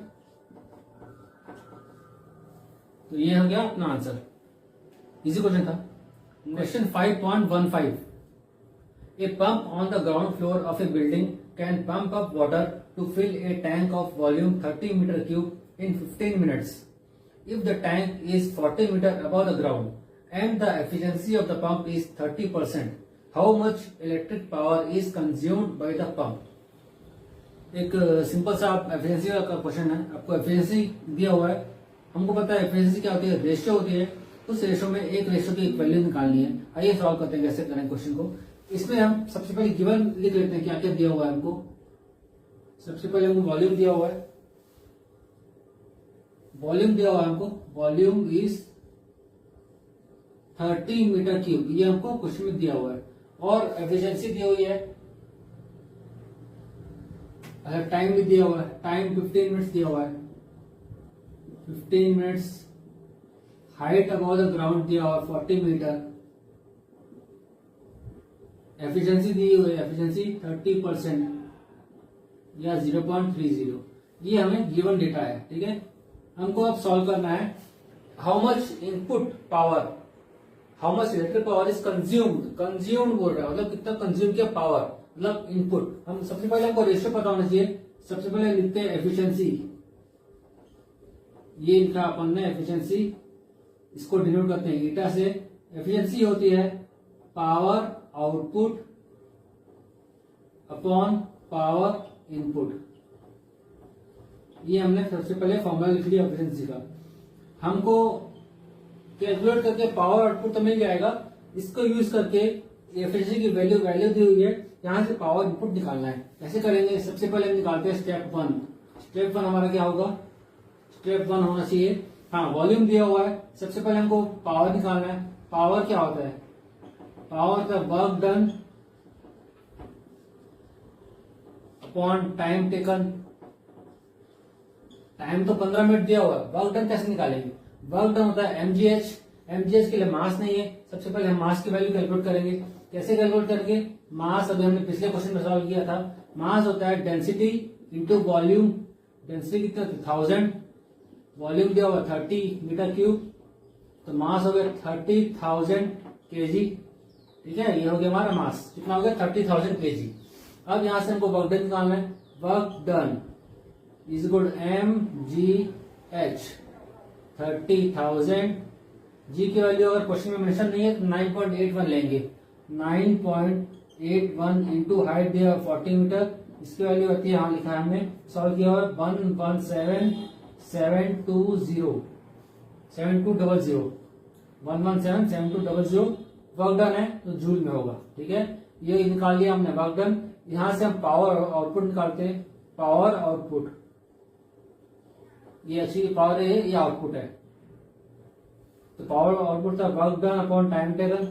तो ये हो गया अपना आंसर, इजी क्वेश्चन था। Question 5.15। A pump on the ground floor of a building can pump up water to fill a tank of volume 30 meter cube in 15 minutes. If the tank is 40 meter above the ground and the efficiency of the pump is 30%, how much electric power is consumed by the pump? एक simple सा efficiency का question है। आपको efficiency दिया हुआ है, हमको पता है एफिशिएंसी क्या होती है, रेशियो होती है। उस रेशियो में एक रेशियो की एक वैल्यू निकालनी है। आइए सॉल्व करते हैं, कैसे करें क्वेश्चन को। इसमें हम सबसे पहले गिवन लिख लेते हैं, क्या क्या दिया हुआ है हमको। सबसे पहले हमको वॉल्यूम दिया हुआ है, वॉल्यूम दिया हुआ है हमको, वॉल्यूम इज 30 मीटर क्यूब, ये हमको क्वेश्चन में दिया हुआ है। और एफिशिएंसी दी हुई है, टाइम भी दिया हुआ है, टाइम 15 मिनट्स दिया हुआ है, 15 minutes. Height above the ground दिया हुआ 40 मीटर। एफिशिएंसी दी हुई है, एफिशिएंसी 30% या 0.30। ये हमें गिवन डेटा है, ठीक है। हमको अब सॉल्व करना है, how much input power, how much electric power is consumed, consumed बोल रहा है, मतलब कितना कंज्यूम किया पावर, मतलब इनपुट। हम सबसे पहले हमको रेशियो पता होना चाहिए। सबसे पहले लिखते हैं एफिशिएंसी, ये लिखा अपन ने एफिशिएंसी, इसको डिनोट करते हैं ईटा से। एफिशिएंसी होती है power output upon power input, ये हमने सबसे पहले फॉर्मूला लिख लिया एफिशिएंसी का। हमको कैलकुलेट करके पावर आउटपुट तो मिल जाएगा, इसको यूज करके एफिशिएंसी की वैल्यू दी हुई है, यहाँ से पावर इनपुट निकालना है। कैसे करेंगे? सबसे पहले हम निकालते हैं स्टेप 1। स्टेप 1 हमारा क्या होगा? स्टेप 1 होना चाहिए, हाँ वॉल्यूम दिया हुआ है, सबसे पहले हमको पावर निकालना है। पावर क्या होता है? Power the work done upon time taken. Time तो 15 मिनट दिया हुआ है, वर्क डन कैसे निकालेंगे? वर्क डन होता है mgh। mgh के लिए मास नहीं है, सबसे पहले हम मास की वैल्यू कैलकुलेट करेंगे। कैसे कैलकुलेट करेंगे? मास अभी हमने पिछले क्वेश्चन में सॉल्व किया था। मास होता है डेंसिटी इंटू वॉल्यूम। डेंसिटी कितना? 1000। वॉल्यूम दिया हुआ 30 मीटर क्यूब, तो मास हो गया 30,000 kg। ठीक है, ये हो गया हमारा मास। कितना हो गया? 30,000 kg। अब यहां से हमको वर्क डन निकालना है। Work done is equal mgh 30,000। जी की वैल्यू अगर क्वेश्चन में मेंशन नहीं है तो 9.81 लेंगे। 9.81 इंटू हाइट दिया 40 मीटर, इसकी वैल्यू आती है, यहाँ लिखा है हमने सॉल्व किया हुआ 117,720 117,720 वर्क डन है तो जूल में होगा। ठीक है, ये निकाल लिया हमने वर्क डन। यहां से हम पावर आउटपुट निकालते हैं। पावर आउटपुट, ये एक्चुअली पावर है, ये आउटपुट है। तो पावर आउटपुट था work done upon time taken.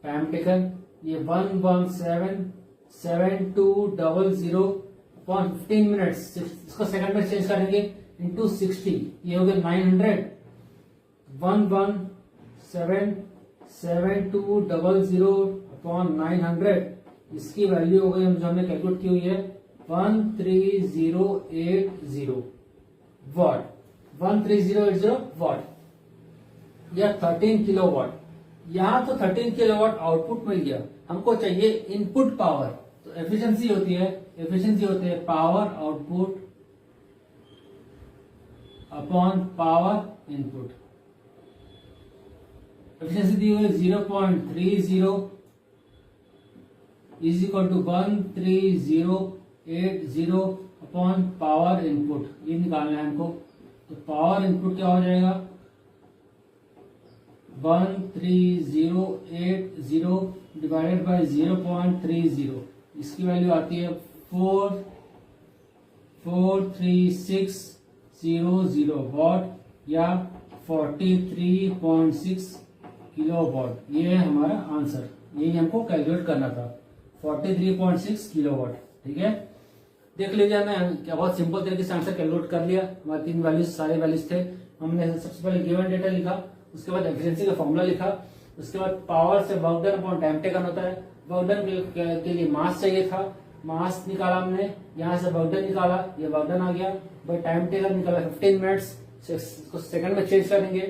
Time taken ये 117,720 अपॉन 15 मिनट्स, इसको सेकंड में चेंज करेंगे, इंटू 60, ये हो गया 900। 117,720 अपॉन 900, इसकी वैल्यू हो गई जो हमने कैलकुलेट की हुई है 13080 वाट। 13080 वाट या 13 किलोवाट। यहां तो 13 किलोवाट आउटपुट मिल गया, हमको चाहिए इनपुट पावर। तो एफिशिएंसी होती है power output upon power input. Efficiency दी हुई 0.30 is equal to 13080 upon power input, ये निकालना है हमको। तो पावर इनपुट क्या हो जाएगा? 13080 डिवाइडेड बाय 0.30, इसकी वैल्यू आती है 43600 वाट या 43.6 किलोवाट। ये है हमारा आंसर, यही हमको कैलकुलेट करना था, 43.6 किलोवाट। ठीक है, देख लीजिए, मैं क्या बहुत सिंपल तरीके से आंसर कैलकुलेट कर लिया। हमारे 3 वैल्यूज, सारे वैल्यूज थे। हमने सबसे पहले गिवन डेटा लिखा, उसके बाद एफिशिएंसी का फॉर्मूला लिखा, उसके बाद पावर से work done upon time taken होता है। वर्क डन के लिए मास चाहिए था, मास निकाला हमने, यहाँ से वर्क डन निकाला, ये वर्क डन आ गया। भाई टाइम टेकन निकाला 15 मिनट्स, इसको सेकंड में चेंज करेंगे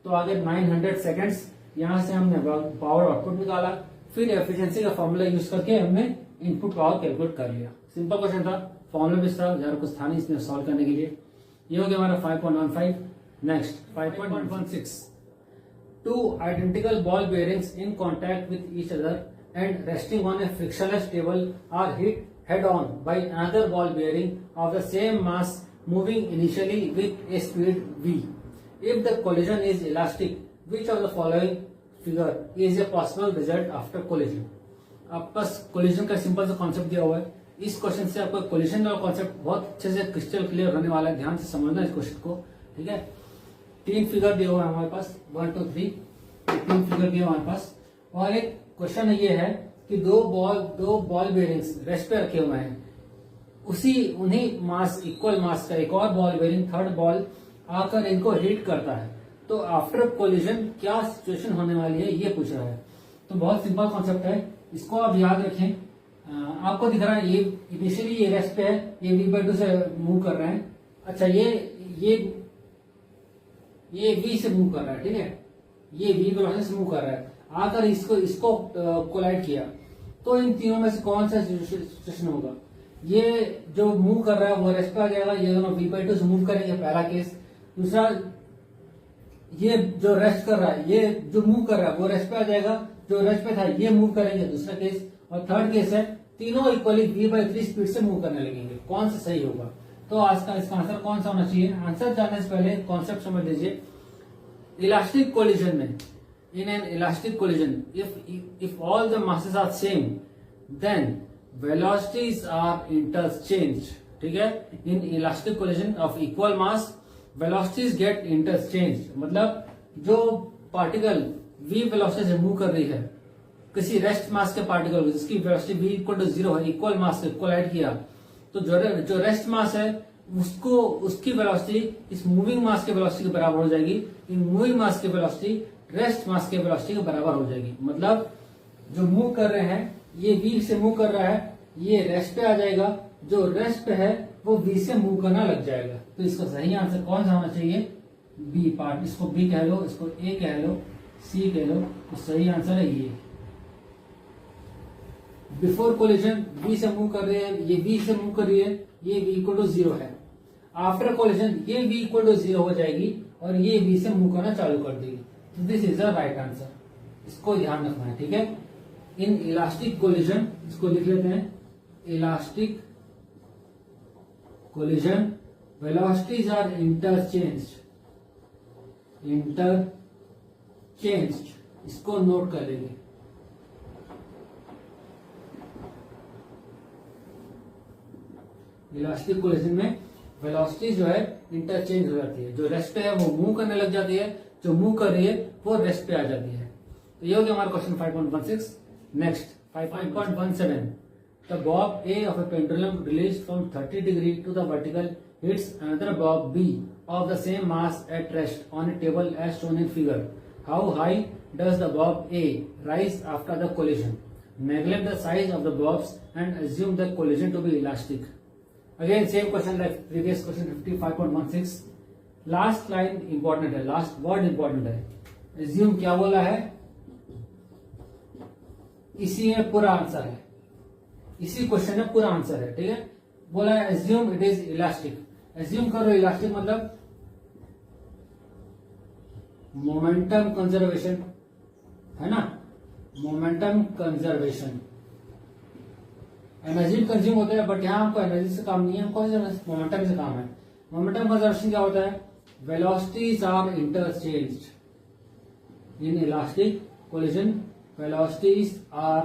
तो आगे 900 सेकंड्स। यहाँ से हमने पावर आउटपुट निकाला, फिर एफिशिएंसी का फॉर्मूला यूज करके हमने इनपुट पावर कैलकुलेट कर लिया। सिंपल क्वेश्चन था, फॉर्मूला भी था, ज्यादा कुछ था नहीं इसमें सॉल्व करने के लिए। ये हो गया हमारा 5.15। Next 5.16, 2 identical ball bearings in contact with each other and resting on a frictionless table are hit head on by another ball bearing of the same mass moving initially with a speed v. If the collision is elastic, which of the following figure is a possible result after collision? आपके पास collision का simple सा concept दिया हुआ है। इस question से आपका collision का कॉन्सेप्ट बहुत अच्छे से क्रिस्टल क्लियर होने वाला है, ध्यान से समझना इस क्वेश्चन को। ठीक है, 3 फिगर दिया हुआ है हमारे पास, 1 2 3, 3 फिगर दिया हमारे पास। और एक क्वेश्चन ये है कि दो बॉल बेयरिंग्स रेस्ट पे रखे हुए हैं, उन्हीं मास, इक्वल मास का एक और बॉल बेयरिंग, थर्ड बॉल आकर इनको हिट करता है। तो आफ्टर कोलिजन क्या सिचुएशन होने वाली है, ये पूछ रहा है। तो बहुत सिंपल कॉन्सेप्ट है, इसको आप याद रखें। आपको दिख रहा है ये इनिशियली ये रेस्ट पे है, ये v/2 से मूव कर रहे हैं। अच्छा, ये v से मूव कर रहा है, ठीक है, ये v वेलोसिटी से मूव कर रहा है, आकर इसको कोलाइड किया। तो इन तीनों में से कौन सा सिचुएशन होगा? ये जो मूव कर रहा है वो रेस्ट पे आ जाएगा, ये दोनों v/2 से मूव करेंगे, पहला केस। दूसरा, ये जो रेस्ट कर रहा है, ये जो मूव कर रहा है वो रेस्ट पे आ जाएगा, जो रेस्ट पे था ये मूव करेंगे, दूसरा केस। और थर्ड केस है तीनों इक्वली v/3 स्पीड से मूव करने लगेंगे। कौन सा सही होगा? तो आज का इसका आंसर कौन सा होना चाहिए? आंसर जानने से पहले कॉन्सेप्ट समझ लीजिए। इलास्टिक कोलिजन में, in an elastic collision, if all the masses are same then velocities are interchange. ठीक है, in elastic collision of equal mass velocities get interchange. मतलब जो पार्टिकल v वेलोसिटी से मूव कर रही है किसी रेस्ट मास के पार्टिकल को, जिसकी वेलोसिटी v इक्वल टू 0 है, इक्वल मास से कोलाइड किया, तो जो रेस्ट मास है उसको, उसकी वेलोसिटी इस मूविंग मास के वेलोसिटी के बराबर हो जाएगी। इन मूविंग मास की वेलोसिटी रेस्ट मास के वेलोसिटी के बराबर हो जाएगी। मतलब जो मूव कर रहे हैं, ये v से मूव कर रहा है, ये रेस्ट पे आ जाएगा, जो रेस्ट पे है वो v से मूव करना लग जाएगा। तो इसका सही आंसर कौन सा होना चाहिए? B part. इसको बी कह लो, इसको ए कह लो, सी कह लो, तो सही आंसर है ये। बिफोर कोलिजन v से मूव कर रही है, ये v से मूव कर रही है, ये v इक्वल टू 0 है। आफ्टर कोलिजन ये v इक्वल टू 0 हो जाएगी और ये v से मूव करना चालू कर देगी। तो this is the right answer, इसको ध्यान रखना है। ठीक है, इन इलास्टिक कोलिजन, इसको लिख लेते हैं, elastic collision velocities are interchanged, इसको नोट कर लेंगे। इलास्टिक कोलिजन में वेलोसिटी जो है इंटरचेंज हो जाती है, जो रेस्ट पे है वो मूव करने लग जाती है, जो मूव कर रही है वो रेस्ट पे आ जाती है। तो ये हो गया हमारा question 5.16। Next 5.17, the Bob A of a pendulum released from 30 degree to the vertical hits another bob B of the same mass at rest on a table as shown in figure. How high does the bob A rise after the collision? Neglect the size of the bobs and assume the collision to be elastic. Again same question like previous question 55.16. Last line important है, last word important है। assume क्या बोला है? इसी में पूरा answer है, इसी क्वेश्चन में पूरा आंसर है। ठीक है, बोला है assume it is elastic। assume करो इलास्टिक मतलब मोमेंटम कंजर्वेशन है ना, मोमेंटम कंजर्वेशन। एनर्जी कंज्यूम होता है, बट यहाँ हमको एनर्जी से काम नहीं है, हमको मोमेंटम से काम है। मोमेंटम कंजर्वेशन क्या होता है? Velocities are interchanged in elastic collision, velocities are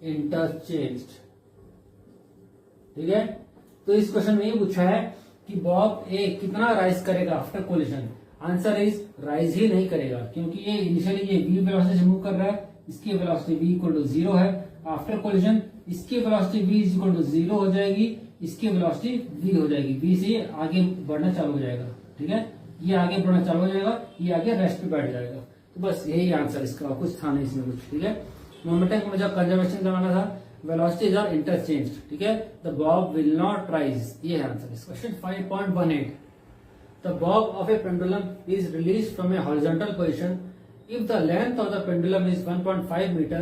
interchanged. ठीक है, तो इस क्वेश्चन में ये पूछा है कि बॉब ए कितना राइज करेगा after collision. Answer is rise ही नहीं करेगा, क्योंकि ये इनिशियली ये v वेलोसिटी से मूव कर रहा है, इसकी वेलोसिटी v इक्वल टू 0 है। आफ्टर कोलिजन इसकी वेलोसिटी v इक्वल टू 0 हो जाएगी, इसकी वेलोसिटी v हो जाएगी, v से आगे बढ़ना चालू हो जाएगा। ठीक है, ये आगे बढ़ना चालू हो जाएगा, ये आगे रेस्ट पे बैठ जाएगा। तो बस यही आंसर इसका, कुछ था नहीं इसमें कुछ। ठीक है, मोमेंटम को मुझे कंजर्वेशन करवाना था, वेलोसिटीज आर इंटरचेंज्ड। ठीक है, the bob will not rise, ये है answer. Question 5.18, the bob of a pendulum is released from a horizontal position if the length of the pendulum is 1.5 meter,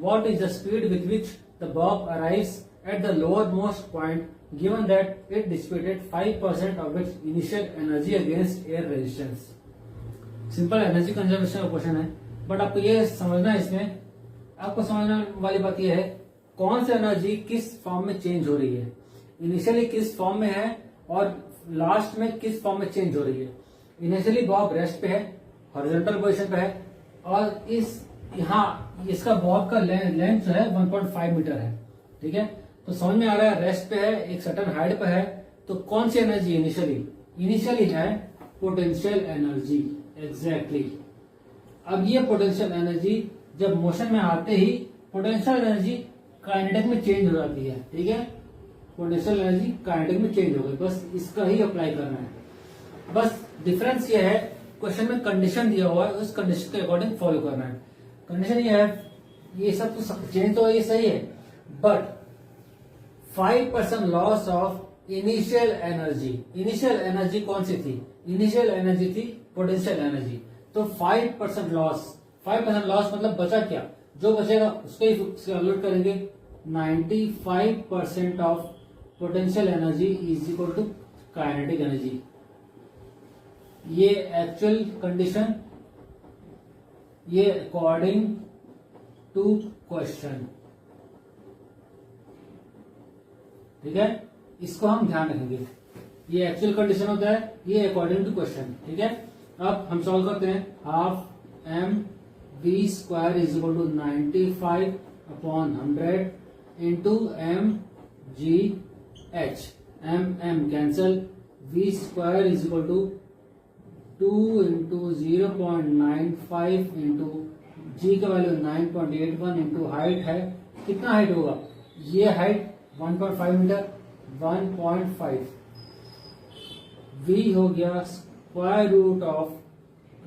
what is the speed with which the bob arrives at the lowermost point given that it dissipated 5% of its initial energy against air resistance? Simple energy conservation का question है, but आपको ये समझना है, इसमें आपको समझने वाली बात यह है कौन सी एनर्जी किस फॉर्म में चेंज हो रही है, इनिशियली किस फॉर्म में है और लास्ट में किस फॉर्म में चेंज हो रही है। इनिशियली बॉब रेस्ट पे है, हॉरिजॉन्टल पोजीशन पे है, और इस यहाँ इसका बॉब का लेंथ जो है 1.5 मीटर है। ठीक है, तो समझ में आ रहा है रेस्ट पे है, एक सर्टेन हाइट पे है, तो कौन सी एनर्जी इनिशियली है? Potential energy. एग्जैक्टली। अब ये पोटेंशियल एनर्जी जब मोशन में आते ही पोटेंशियल एनर्जी काइनेटिक में चेंज हो जाती है। ठीक है, पोटेंशियल एनर्जी काइनेटिक में चेंज हो गई, बस इसका ही अप्लाई करना है। बस डिफरेंस ये है, क्वेश्चन में कंडीशन दिया हुआ है, उस कंडीशन के अकॉर्डिंग फॉलो करना है। कंडीशन ये है, ये सब तो चेंज तो ये सही है, but 5% loss of initial energy. Initial energy कौन सी थी? इनिशियल एनर्जी थी पोटेंशियल एनर्जी। तो 5% लॉस, 5% लॉस मतलब बचा क्या? जो बचेगा उसको ही कैलकुलेट करेंगे। 95% of potential energy is equal to kinetic energy. ये एक्चुअल कंडीशन, ये अकॉर्डिंग टू क्वेश्चन। ठीक है, इसको हम ध्यान रखेंगे। ये एक्चुअल कंडीशन होता है, ये अकॉर्डिंग टू क्वेश्चन। ठीक है, अब हम सॉल्व करते हैं। Half M we square is equal to 95/100 into m g h. M cancel, v square is equal to 2 into 0.95 into g का वैल्यू 9.81 इंटू हाइट है, कितना हाइट होगा, ये हाइट 1.5 मीटर, 1.5 v हो गया स्क्वायर रूट ऑफ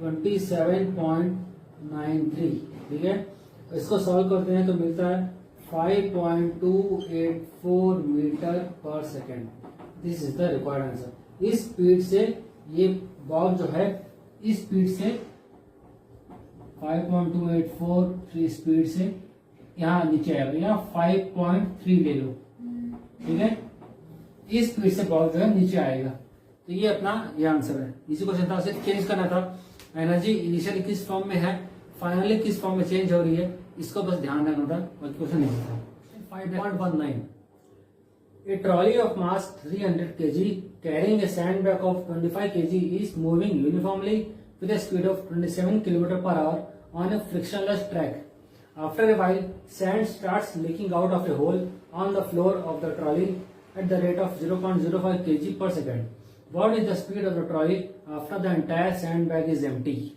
27.93। ठीक है, इसको सॉल्व करते हैं तो मिलता है 5.284 मीटर पर second. This is the required answer. इस स्पीड से ये बॉल जो है, इस स्पीड से 5.284 स्पीड से यहाँ नीचे आएगा, यहाँ 5.3 ले लो। ठीक है, इस स्पीड से बॉल जो है नीचे आएगा। तो ये अपना ये आंसर है। इसी क्वेश्चन था, उसे चेंज करना था। एनर्जी इनिशियली किस फॉर्म में है, फाइनली किस फॉर्म में चेंज हो रही है, इसको बस ध्यान रखना था, बाकी क्वेश्चन नहीं था। 5.19 A trolley of mass 300 kg carrying a sandbag of 25 kg is moving uniformly with a speed of 27 km per hour on a frictionless track. After a while, sand starts leaking out of a hole on the floor of the trolley at the rate of 0.05 kg per second. What is the speed of the trolley after the entire sandbag is empty?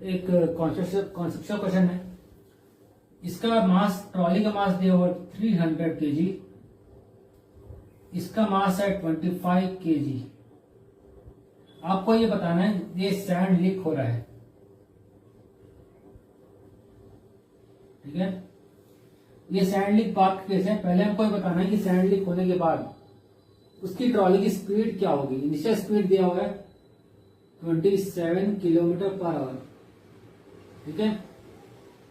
एक conceptual question है। इसका मास, trolley का मास दिया हुआ 300 kg, इसका मास है 25 kg। आपको ये बताना है ये सैंड लीक हो रहा है। ठीक है, ये सैंड लीक बात कैसे है, पहले हमको ये बताना है कि सैंड लीक होने के बाद उसकी ट्रॉली की स्पीड क्या होगी। इनिशियल स्पीड दिया हुआ है 27 किलोमीटर पर आवर। ठीक है,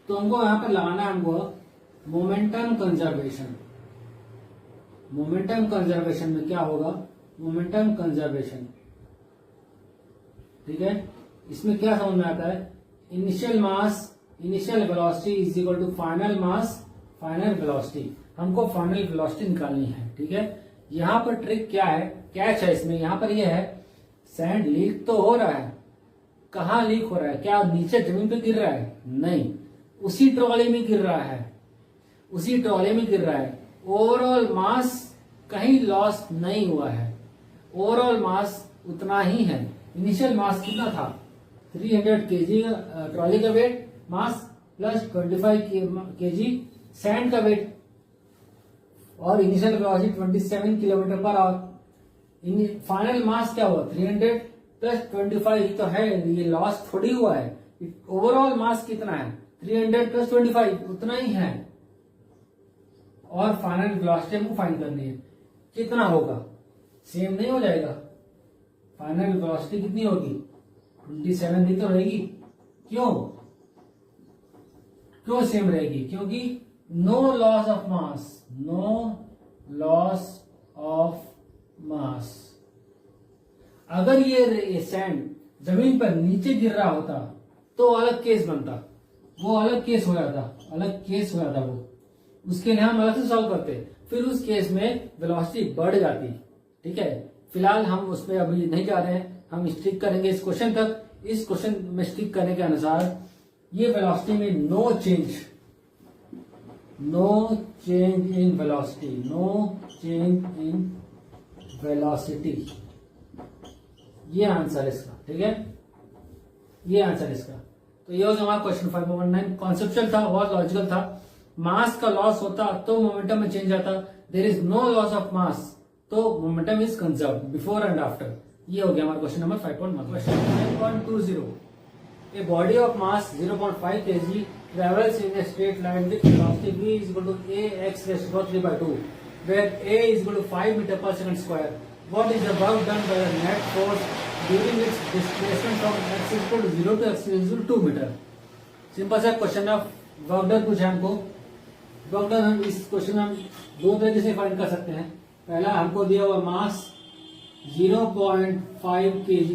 तो हमको यहां पर लगाना है हमको मोमेंटम कंजर्वेशन। मोमेंटम कंजर्वेशन में क्या होगा, मोमेंटम कंजर्वेशन। ठीक है, इसमें क्या समझ में आता है, initial mass, initial velocity is equal to final mass, final velocity. हमको फाइनल वेलोसिटी निकालनी है। ठीक है, यहां पर ट्रिक क्या है, कैच है इसमें, यहां पर यह है सैंड लीक तो हो रहा है। कहां लीक हो रहा है, क्या नीचे जमीन पे गिर रहा है, नहीं, उसी ट्रॉली में गिर रहा है, उसी ट्रॉली में गिर रहा है। ओवरऑल मास कहीं लॉस नहीं हुआ है, ओवरऑल मास उतना ही है। इनिशियल मास कितना था, 300 kg ट्रॉली का weight mass plus 25 kg sand का वेट, और initial velocity 27 kilometre per hour. Final mass क्या हुआ, 300 प्लस 25 तो है, ये लॉस थोड़ी हुआ है। ओवरऑल मास कितना है, 300 प्लस 25 उतना ही है। और फाइनल वेलोसिटी हमको फाइंड करनी है, कितना होगा, सेम नहीं हो जाएगा। फाइनल वेलोसिटी कितनी होगी, 27 ही तो रहेगी। क्यों क्यों सेम रहेगी, क्योंकि no loss of mass, no loss of mass. अगर ये सैंड जमीन पर नीचे गिर रहा होता तो अलग केस बनता, वो अलग केस हो जाता, अलग केस हो जाता वो, उसके लिए हम अलग से सॉल्व करते, फिर उस केस में वेलोसिटी बढ़ जाती। ठीक है, फिलहाल हम उस पर अभी नहीं जा रहे हैं, हम स्टिक करेंगे इस क्वेश्चन तक। इस क्वेश्चन में स्टिक करने के अनुसार ये वेलोसिटी में no change, no change in velocity, no change in velocity, ये आंसर इसका। ठीक है, ये आंसर इसका। तो ये हो गया हमारा क्वेश्चन 5.19। कॉन्सेप्चुअल था, बहुत लॉजिकल था। मास का लॉस होता तो मोमेंटम में चेंज आता, there is no loss of mass तो momentum is conserve before and after. ये हो गया हमारा question number 5.1। Question 5.20 a body of mass 0.5 kg travels in a straight line with velocity v is equal to ax raised to 3/2 where a is equal to 5 meter per second square. What is the work done by the net force during its displacement from x is equal to 0 to x is equal to 2 meter? Simple सा question है, work done पूछा हमको। Work done हम इस question में हम दो तरीके से फाइंड कर सकते हैं। पहला हमको दिया हुआ मास 0.5 kg,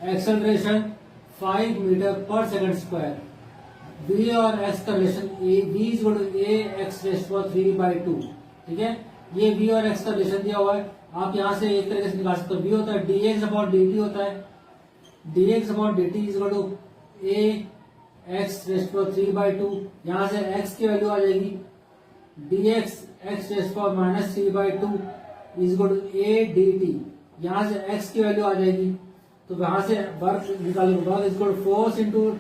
एक्सेलरेशन 5 मीटर पर सेकंड स्क्वायर, v और x का relation v is equal to ax raise to 3/2। ठीक है, ये v और x का रिलेशन दिया हुआ है, आप यहाँ से एक तरीके से निकाल सकते हो। v होता है dx अपॉन dt होता है, dx upon dt is equal to ax raise power 3/2, यहाँ से x की वैल्यू आ जाएगी dx x raise power minus 3/2 is equal to a dt, यहाँ से x की वैल्यू आ जाएगी, तो वहां से वर्क निकालेंगे, work is equal to force into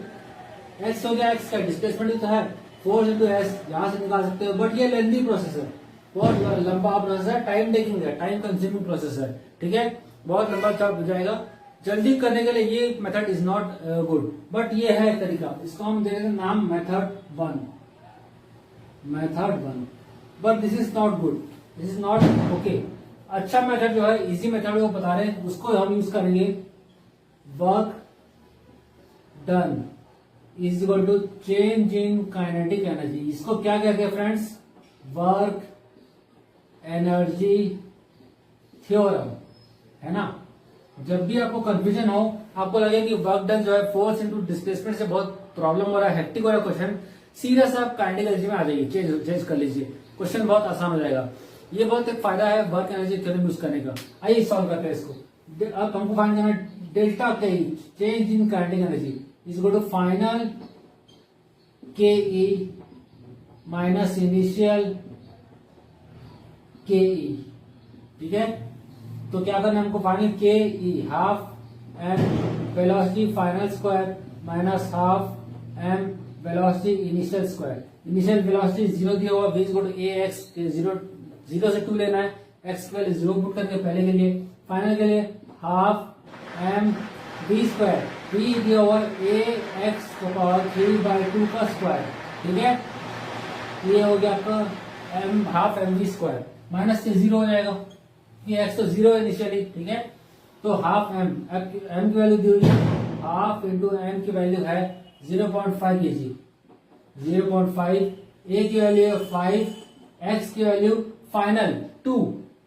x हो गया, एक्स का डिस्प्लेसमेंट ही तो है, फोर्स इंटू एस, यहाँ से निकाल सकते हो। बट ये लेंथी प्रोसेस है, बहुत लंबा प्रोसेस है, टाइम टेकिंग है, टाइम कंज्यूमिंग प्रोसेस है, ठीक है, बहुत लंबा हो जाएगा। जल्दी करने के लिए ये method is not good, but ये है एक तरीका, इसको हम दे देंगे नाम method 1, but this is not good, this is not okay. अच्छा मेथड जो है, इजी मेथड वो बता रहे हैं, उसको हम यूज करेंगे। Work done is equal to change in kinetic energy, इसको क्या कहते हैं फ्रेंड्स, वर्क एनर्जी थ्योरम, है ना। जब भी आपको कंफ्यूजन हो, आपको लगे कि वर्क डन जो है फोर्स इनटू डिस्प्लेसमेंट से बहुत प्रॉब्लम हो रहा है, हेक्टिक हो रहा है क्वेश्चन, सीधा सा आप काइनेटिक एनर्जी में आ जाइए, चेंज कर लीजिए, क्वेश्चन बहुत आसान हो जाएगा। ये बहुत एक फायदा है वर्क एनर्जी थ्योरम यूज करने का। आइए सॉल्व करते हैं इसको। अब हमको फाइंड करना है delta K change in kinetic energy is equal to final के ई माइनस इनिशियल के ई, ठीक है। तो क्या करना है हमको, फाइनल के e half m velocity final square minus half m velocity initial square. Initial velocity 0 दिया हुआ, v equal to a x, 0 से 2 लेना है, x वैल्यू 0 पुट करके पहले के लिए, फाइनल के लिए half m v square, v दिया हुआ ए एक्स को पावर 3/2 का स्क्वायर, ठीक है। ये हो गया आपका m half M we square, minus से 0 हो जाएगा, ये x तो 0 है इनिशियली, ठीक है। तो हाफ m की वैल्यू दी हुई है, हाफ इंटू m की वैल्यू है 0.5 kg, 0.5, a की वैल्यू है 5, x की वैल्यू फाइनल 2,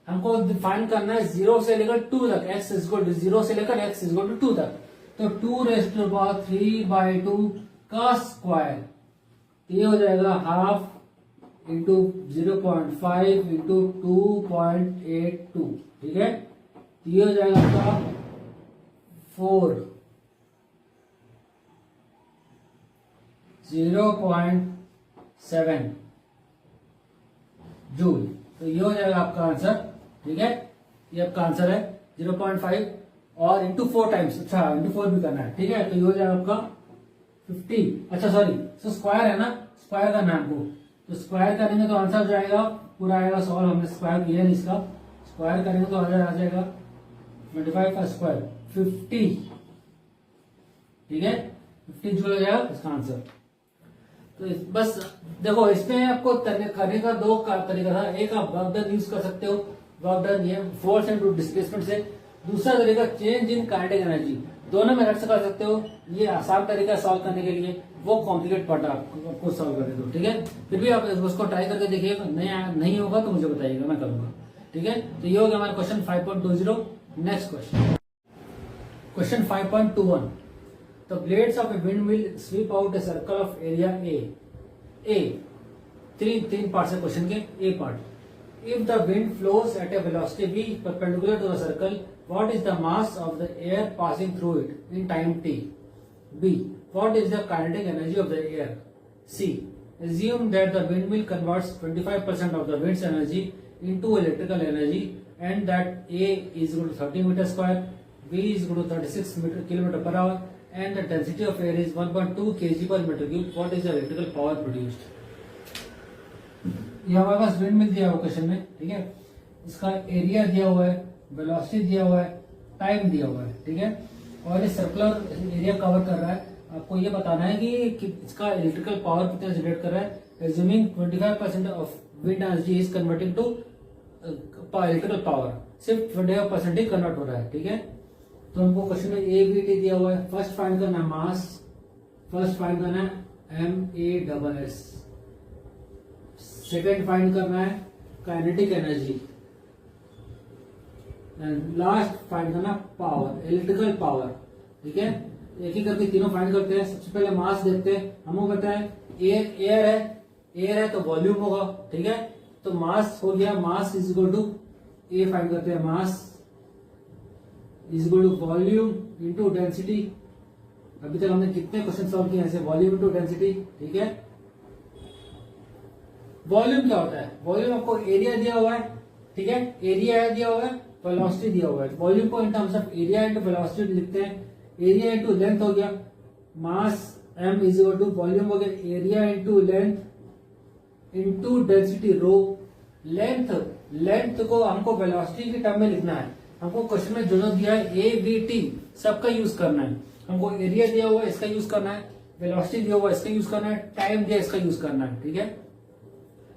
हमको डिफाइन करना है 0 से लेकर 2 तक, x इज इक्वल टू 0 से लेकर x इज इक्वल टू 2 तक, तो 2 रेज़ टू पावर 3/2 का स्क्वायर, ये हो जाएगा हाफ इंटू 0.5 इंटू 2.82, ठीक है। ये हो जाएगा आपका 0.7 जूल, तो ये हो जाएगा आपका आंसर, ठीक है। ये आपका आंसर है 0.5 और इंटू 4 टाइम्स, अच्छा इंटू 4 भी करना है, ठीक है। तो ये हो जाएगा आपका 50, अच्छा सॉरी, तो स्क्वायर है ना, स्क्वायर करना है हमको, तो स्क्वायर करेंगे तो आंसर जाएगा पूरा आएगा, सॉल्व हमने स्क्वायर किया नहीं, इसका स्क्वायर करेंगे तो आंसर आ जाएगा 25 का स्क्वायर 50, ठीक है, 50 जूल हो जाएगा इसका आंसर। तो बस देखो, इसमें आपको करने का 2 तरीका था, एक आप वर्क डन यूज कर सकते हो, वर्क डन ये फोर्स एंड डिस्प्लेसमेंट से, दूसरा तरीका चेंज इन काइनेटिक एनर्जी, दोनों मेथड से कर सकते हो। ये आसान तरीका सॉल्व करने के लिए, वो कॉम्प्लिकेट पार्ट आपको सॉल्व करने दो, ठीक है। फिर भी आप उसको ट्राई करके देखिएगा, नहीं होगा तो मुझे बताइएगा, मैं करूंगा, ठीक है। तो ये हो गया हमारा question 5.20। Next question, question 5.21, the blades of a windmill sweep out a circle of area A. तीन पार्ट्स है क्वेश्चन के, A part, if the wind flows at a velocity v perpendicular to the circle, what is the mass of the air passing through it in time t? B, what is the kinetic energy of the air? C, assume that the windmill converts 25% of the wind's energy into electrical energy and that A is equal to 30 meter square, V is equal to 36 kilometer per hour and the density of air is 1.2 kg per meter cube. What is the electrical power produced? ये हमारे पास wind mill दिया हुआ question में, ठीक है। इसका area दिया हुआ है, वेलोसिटी दिया हुआ है, टाइम दिया हुआ है, ठीक है। और ये सर्कुलर एरिया कवर कर रहा है, आपको ये बताना है कि इसका इलेक्ट्रिकल पावर कितना जनरेट कर रहा है। Assuming 25% of wind energy is converting to electrical power, सिर्फ 25% ही कन्वर्ट हो रहा है, ठीक है। तो हमको क्वेश्चन में ए बी टी दिया हुआ है, फर्स्ट फाइंड करना है मास, फर्स्ट फाइंड करना है MASS, सेकेंड फाइंड करना है kinetic energy, and last find करना पावर, इलेक्ट्रिकल पावर, ठीक है। एक ही करके तीनों फाइंड करते हैं। सबसे पहले मास देखते हैं, हमको पता है एयर है तो वॉल्यूम होगा, ठीक है। तो मास हो गया, mass is equal to a find करते हैं, mass is equal to volume into density. अभी तक हमने कितने क्वेश्चन सॉल्व किए ऐसे, वॉल्यूम इंटू डेंसिटी, ठीक है। वॉल्यूम क्या होता है, वॉल्यूम आपको एरिया दिया हुआ है, ठीक है, एरिया दिया हुआ है, वेलोसिटी दिया हुआ है। वॉल्यूम को in terms of area into velocity लिखते हैं। एरिया इंटू लेंथ हो गया, mass m is equal to volume हो गया area into length into density rho. Length को हमको वेलोसिटी के टर्म में लिखना है। हमको क्वेश्चन में जो दिया है ए बी टी सबका यूज करना है। हमको एरिया दिया हुआ है, इसका यूज करना है, वेलोसिटी दिया हुआ है, इसका यूज करना है, टाइम दिया इसका यूज करना है, ठीक है।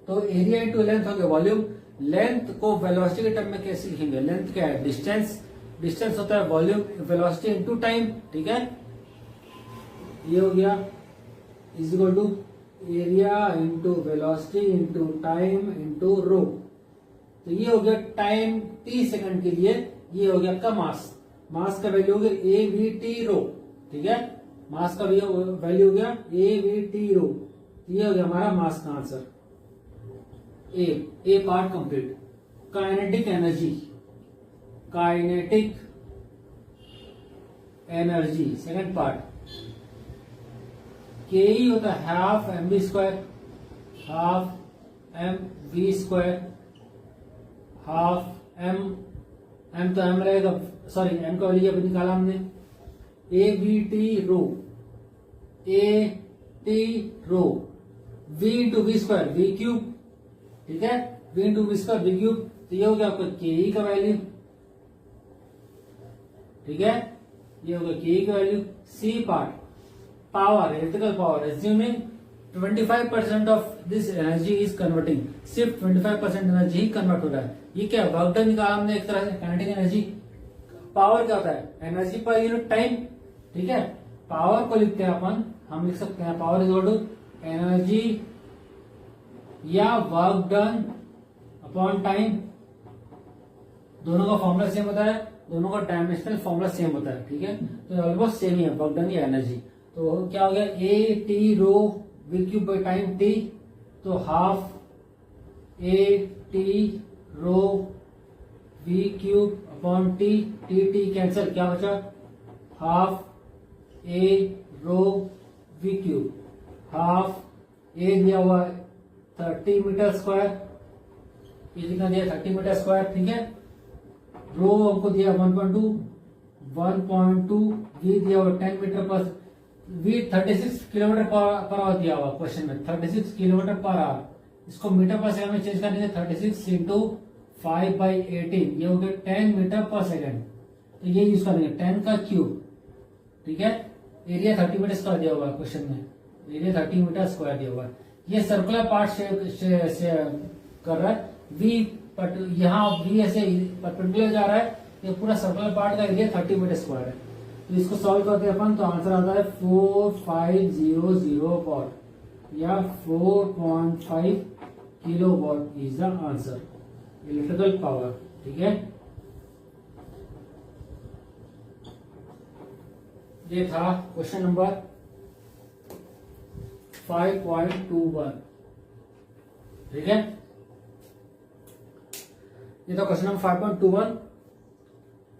तो एरिया इंटू लेंथ हो गया वॉल्यूम। लेंथ को वेलोसिटी के टर्म में कैसे लिखेंगे, लेंथ क्या है, डिस्टेंस, डिस्टेंस होता है वॉल्यूम वेलोसिटी इंटू टाइम, ठीक है। ये हो गया is equal to area into velocity into time into rho. तो ये हो गया टाइम टी सेकंड के लिए, ये हो गया आपका मास। मास का वैल्यू हो गया ए वी टी रो, ठीक है। मास का वैल्यू हो गया ए वी टी रो। ये हो गया हमारा मास का answer. A part complete. Kinetic energy, kinetic energy second part, k ही होता है half m B square, half M we square, half m तो एम रहेगा, सॉरी एम का वैल्यू अभी निकाला हमने, a b t rho, a t rho, v into v square v cube, ठीक है, v into v square v cube. तो ये हो गया आपका के ई का वैल्यू, ठीक है, ये हो गया के ई का value. C part power, electrical power, assuming 25% of this energy is converting, सिर्फ 25% एनर्जी ही कन्वर्ट हो रहा है। ये क्या वर्क डन निकाला हमने एक तरह से, काइनेटिक एनर्जी। पावर क्या होता है, एनर्जी पर यूनिट टाइम, ठीक है। पावर को लिखते हैं अपन, हम लिख सकते हैं power is equal to energy या वर्क डन अपॉन टाइम। दोनों का फॉर्मूला सेम होता है, दोनों का डायमेंशनल फॉर्मूला सेम होता है, ठीक है। तो ऑलमोस्ट सेम ही है, वर्क डन या एनर्जी। तो क्या हो गया a t rho v cube by time t, तो half a t rho v cube upon t, t cancel, क्या बचा half a rho v cube, half a दिया हुआ है 30 मीटर स्क्वायर, ये कितना दिया 30 मीटर स्क्वायर, ठीक है। रो हमको दिया 1.2, 1.2 वी दिया हुआ 10 मीटर पर, वी 36 किलोमीटर पर आवर दिया हुआ क्वेश्चन में, 36 किलोमीटर पर आवर। इसको मीटर पर सेकंड में चेंज करने से 36 इंटू 5/18, ये हो गया 10 मीटर पर सेकंड। तो ये यूज करेंगे 10 का क्यूब, ठीक है। एरिया 30 मीटर स्क्वायर दिया हुआ है क्वेश्चन में, एरिया 30 मीटर स्क्वायर दिया हुआ है। ये सर्कुलर पार्ट से कर रहा है, वी यहाँ वी ऐसे परपेंडिकुलर जा रहा है, ये पूरा सर्कुलर पार्ट का एरिया 30 मीटर स्क्वायर है। तो इसको सॉल्व करते हैं अपन, तो आंसर आता है 4500 वॉट या 4.5 kilo watt is the answer, electrical power, ठीक है। ये था क्वेश्चन नंबर 5.21, ठीक है। ये था क्वेश्चन नंबर 5.21,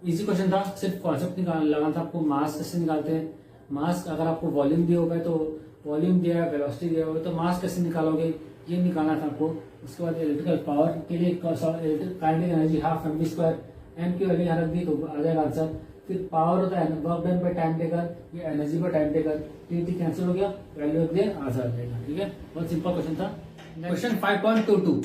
इजी क्वेश्चन था, सिर्फ कॉन्सेप्ट लगाना था आपको। मास कैसे निकालते हैं, मास अगर आपको वॉल्यूम दिया होगा तो वॉल्यूम दिया है, वेलोसिटी दिया होगा तो मास कैसे निकालोगे, ये निकालना था आपको। उसके बाद इलेक्ट्रिकल पावर के लिए kinetic energy half m B square, m की वैल्यू यहाँ रख दी तो आ जाएगा आंसर। फिर पावर होता है work done by time taken, ये energy by time taken, t cancel हो गया, वैल्यू रख दिया, आंसर आ जाएगा, ठीक है। बहुत सिंपल क्वेश्चन था। Question 5.22,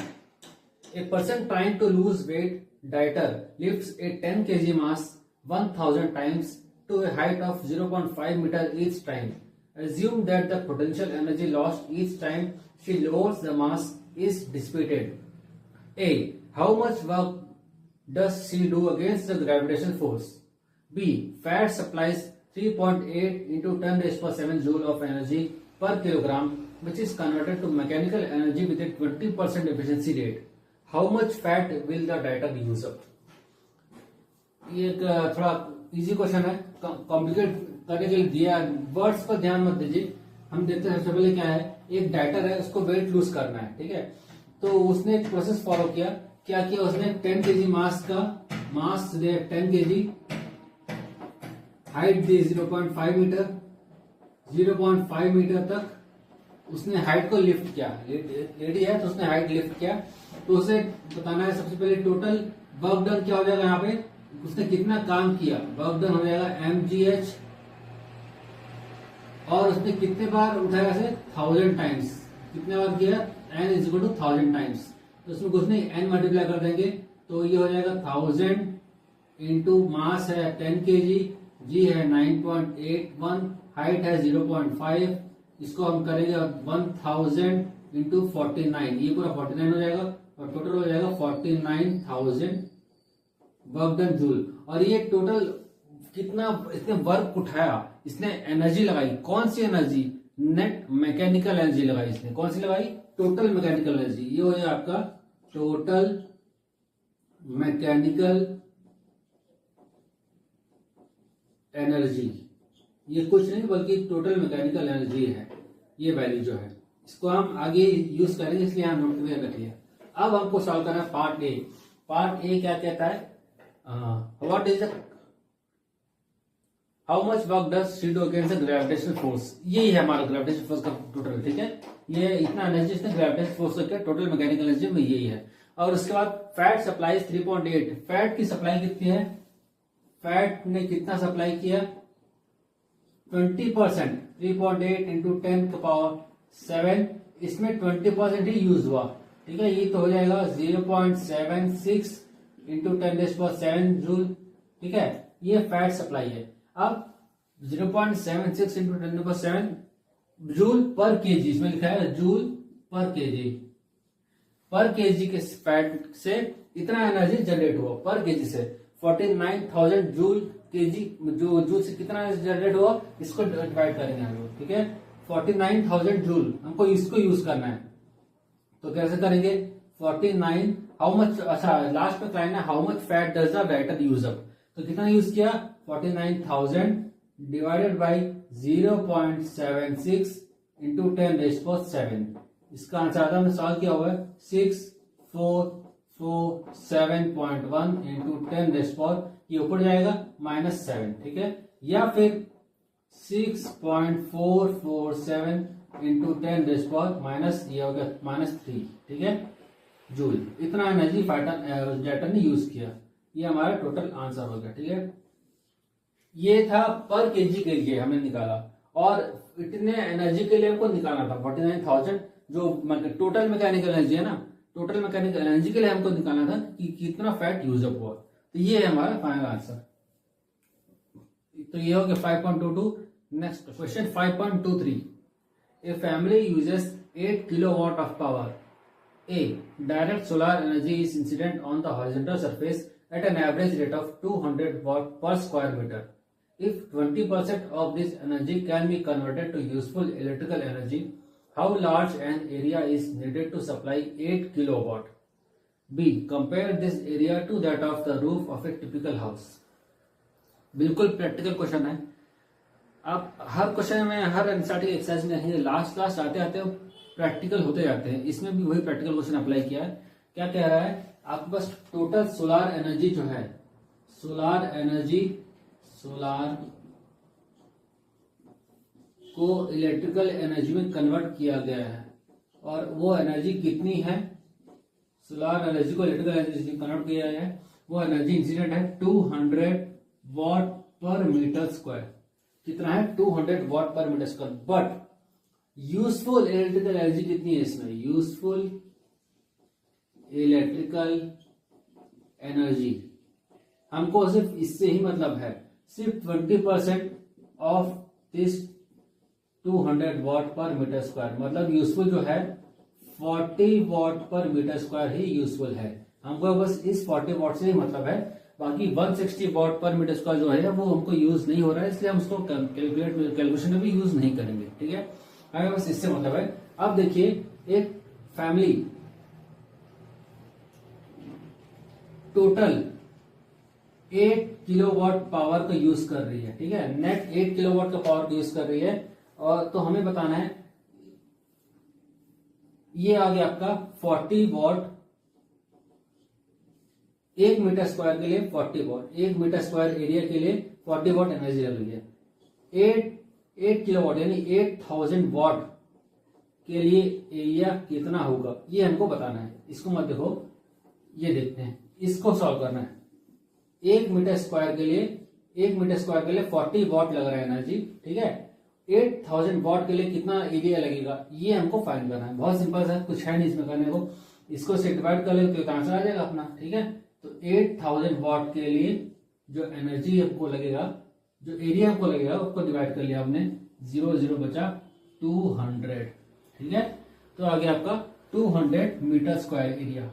a person trying to lose weight dieter lifts a 10 kg mass 1000 times to a height of 0.5 meter each time. Assume that the potential energy lost each time she lowers the mass is dissipated. A. How much work does she do against the gravitational force? B. Fat supplies 3.8 into 10 raised to 7 joule of energy per kilogram, which is converted to mechanical energy with a 20% efficiency rate. How much fat will the dieter use up? ये एक थोड़ा easy question है, complicate करने के लिए दिया, words पर ध्यान मत दीजिए। हम देखते हैं सबसे पहले क्या है, एक डाइटर है, उसको वेट लूज करना है, ठीक है। तो उसने एक प्रोसेस फॉलो किया। क्या किया उसने, 10 केजी मास दे 10 केजी, हाइट दी 0.5 मीटर, 0.5 मीटर तक उसने हाइट को लिफ्ट किया। लेडी है तो उसने हाइट लिफ्ट किया। तो उसे बताना है सबसे पहले टोटल वर्क डन क्या हो जाएगा, यहाँ पे उसने कितना काम किया, वर्क डन हो जाएगा mgh, और उसने कितने बार उठाया इसे, 1000 टाइम्स। कितने बार किया, n is equal to 1000 times. तो उसमें कुछ नहीं, n मल्टीप्लाई कर देंगे तो ये हो जाएगा 1000 इंटू मास है 10 केजी, जी है 9.81, हाइट है 0.5, इसको हम करेंगे 1000 इंटू 49, ये पूरा 49 हो जाएगा और टोटल हो जाएगा 49,000 वर्क डन जूल। और ये टोटल कितना इसने वर्क उठाया, इसने एनर्जी लगाई, कौन सी एनर्जी, नेट मैकेनिकल एनर्जी लगाई इसने। कौन सी लगाई, टोटल मैकेनिकल एनर्जी। ये हो जाएगा आपका टोटल मैकेनिकल एनर्जी। ये कुछ नहीं बल्कि टोटल मैकेनिकल एनर्जी है, ये वैल्यू जो है। इसको हम आगे यूज करेंगे, इसलिए हम नोट में रखिए। अब हमको सॉल्व करना है पार्ट ए। पार्ट ए क्या कहता है, what is the how much work does she do against the gravitational force. यही है हमारा ग्रेविटेशनल फोर्स का टोटल, ठीक है। ये इतना एनर्जी इसने ग्रेविटेशनल फोर्स से किया, टोटल मैकेनिकल एनर्जी में यही है। और उसके बाद फैट सप्लाई 3.8, फैट की सप्लाई कितनी है, फैट ने कितना सप्लाई किया, 20%, 3.8 इंटू 10 का पावर 7, इसमें 20% ही यूज हुआ, ठीक है। ये तो हो जाएगा 0.76 इंटू 10⁻7 जूल, ठीक है। ये फैट सप्लाई है। अब 0.76 इंटू 10⁻7 जूल पर केजी, इसमें लिखा है जूल पर केजी। पर केजी के फैट से इतना एनर्जी जनरेट हुआ पर केजी से, 49,000 जूल केजी, जो जूल से कितना जनरेट हुआ, इसको डिवाइड करेंगे हम लोग, ठीक है। 49,000 जूल हमको इसको यूज करना है, तो कैसे करेंगे, 49 हाउ मच, अच्छा लास्ट में लाइन है how much fat does the dieter use up, तो कितना यूज किया, 49,000 डिवाइडेड बाई 0.76 इंटू 10⁻7। इसका आंसर आता हमने सॉल्व किया हुआ है 6447.1 इंटू 10⁻, ये ऊपर जाएगा -7, ठीक है। या फिर 6.447 इंटू 10⁻, माइनस ये हो गया -3, ठीक है, जूल। इतना एनर्जी जेटर ने यूज किया। ये हमारा टोटल आंसर हो गया, ठीक है। ये था पर केजी के लिए हमने निकाला, और इतने एनर्जी के लिए हमको निकालना था 49,000, जो टोटल मैकेनिकल एनर्जी है ना, टोटल मैकेनिकल एनर्जी के लिए हमको निकालना था कि कितना फैट यूज अप हुआ। तो ये है हमारा फाइनल आंसर। तो ये हो गया 5.22। Next question 5.23, a family uses 8 kilowatt of power. A, direct solar energy is incident on the horizontal surface at an average rate of 200 watt per square meter. If 20% of this energy can be converted to useful electrical energy, how large an area is needed to supply 8 kilowatt? B, compare this area to that of the roof of a typical house. बिल्कुल practical question है। अब हर question में, हर NCERT exercise में last आते आते practical होते जाते हैं। इसमें भी वही प्रैक्टिकल क्वेश्चन अप्लाई किया है। क्या कह रहा है, आपके पास टोटल सोलार एनर्जी जो है, सोलार एनर्जी, सोलार को इलेक्ट्रिकल एनर्जी में कन्वर्ट किया गया है, और वो एनर्जी कितनी है, सोलार एनर्जी को इलेक्ट्रिकल एनर्जी में कन्वर्ट किया गया है, वो एनर्जी इंसिडेंट है 200 वॉट पर मीटर स्क्वायर। कितना है, 200 वॉट पर metre square. But useful electrical energy कितनी है इसमें, यूजफुल इलेक्ट्रिकल एनर्जी हमको सिर्फ इससे ही मतलब है, सिर्फ 20% ऑफ दिस 200 वॉट पर मीटर स्क्वायर, मतलब यूजफुल जो है 40 वॉट पर मीटर स्क्वायर ही यूजफुल है। हमको बस इस 40 वॉट से ही मतलब है, बाकी 160 वॉट पर मीटर स्क्वायर जो है वो हमको यूज नहीं हो रहा है, इसलिए हम उसको कैलकुलेशन में भी यूज नहीं करेंगे, ठीक है। हमें बस इससे मतलब है। अब देखिए, एक फैमिली टोटल 8 किलोवाट पावर का यूज कर रही है, ठीक है, नेट 8 किलोवाट का पावर यूज कर रही है। और तो हमें बताना है ये आ गया आपका 40 वॉट, 1 मीटर स्क्वायर के लिए 40 वॉट, 1 मीटर स्क्वायर एरिया के लिए 40 वॉट एनर्जी लग रही है। 8 किलोवाट यानी 8000 वॉट के लिए एरिया कितना होगा ये हमको बताना है। इसको मत देखो, ये देखते हैं, इसको सॉल्व करना है। 1 मीटर स्क्वायर के लिए 40 वॉट लग रहा है एनर्जी, ठीक है। 8000 वॉट के लिए कितना एरिया लगेगा ये हमको फाइंड करना है। बहुत सिंपल सा, कुछ है नहीं इसमें करने को। इसको से डिवाइड कर ले तो आंसर आ जाएगा अपना, ठीक है। तो 8000 वॉट के लिए जो एनर्जी हमको लगेगा, जो एरिया हमको लगेगा उसको डिवाइड कर लिया आपने, 0 0 बचा 200, ठीक है। तो आ गया आपका 200 मीटर स्क्वायर एरिया।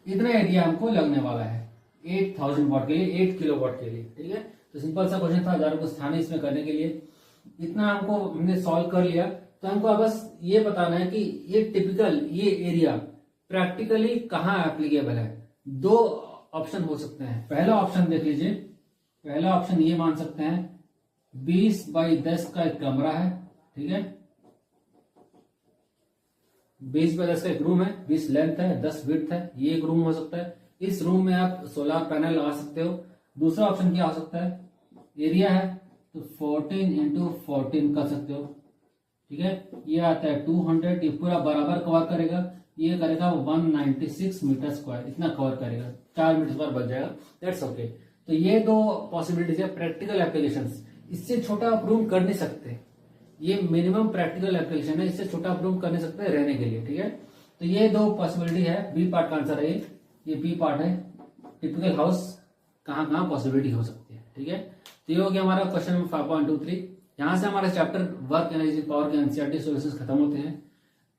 इतना एरिया हमको लगने वाला है 8000 वॉट के लिए, 8 किलो वॉट के लिए, ठीक है। तो सिंपल सा क्वेश्चन था, ज़्यादा कुछ था नहीं इसमें करने के लिए। इतना हमको हमने सॉल्व कर लिया। तो हमको बस ये बताना है कि ये टिपिकल ये एरिया प्रैक्टिकली कहाँ एप्लीकेबल है। दो ऑप्शन हो सकते हैं। पहला ऑप्शन देख लीजिए, पहला ऑप्शन ये मान सकते हैं 20x10 का एक कमरा है, ठीक है। 20x10 का एक रूम है, 20 लेंथ है, 10 विड्थ है, ये एक रूम हो सकता है। इस रूम में आप सोलर पैनल लगा सकते हो। दूसरा ऑप्शन क्या हो सकता है, एरिया है तो 14 × 14 कर सकते हो, ठीक है। ये आता है 200, ये पूरा बराबर कवर करेगा, ये करेगा 196 मीटर स्क्वायर, इतना कवर करेगा, 4 मीटर स्क्वायर बच जाएगा, दैट्स ओके। तो ये दो पॉसिबिलिटीज है प्रैक्टिकल एप्लीकेशंस। इससे छोटा आप रूम कर नहीं सकते, ये मिनिमम प्रैक्टिकल एप्लीकेशन है, इससे छोटा आप रूम कर नहीं सकते रहने के लिए, ठीक है। तो ये दो पॉसिबिलिटी है। बी पार्ट का आंसर है ये बी पार्ट है, टिपिकल हाउस कहाँ कहाँ पॉसिबिलिटी हो सकती है, ठीक है। तो ये हो गया हमारा क्वेश्चन नंबर 5.23। यहाँ से हमारा चैप्टर वर्क एनर्जी पावर के एनसीईआरटी सॉल्यूशंस खत्म होते हैं।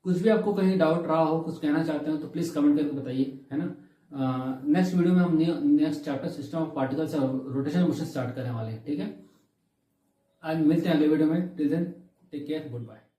कुछ भी आपको कहीं डाउट रहा हो, कुछ कहना चाहते हो तो प्लीज कमेंट करके बताइए, है ना। नेक्स्ट वीडियो में हम next chapter system of particles और रोटेशन मोशन स्टार्ट करने वाले हैं, ठीक है। आज मिलते हैं अगले वीडियो में। Till then take care, good bye.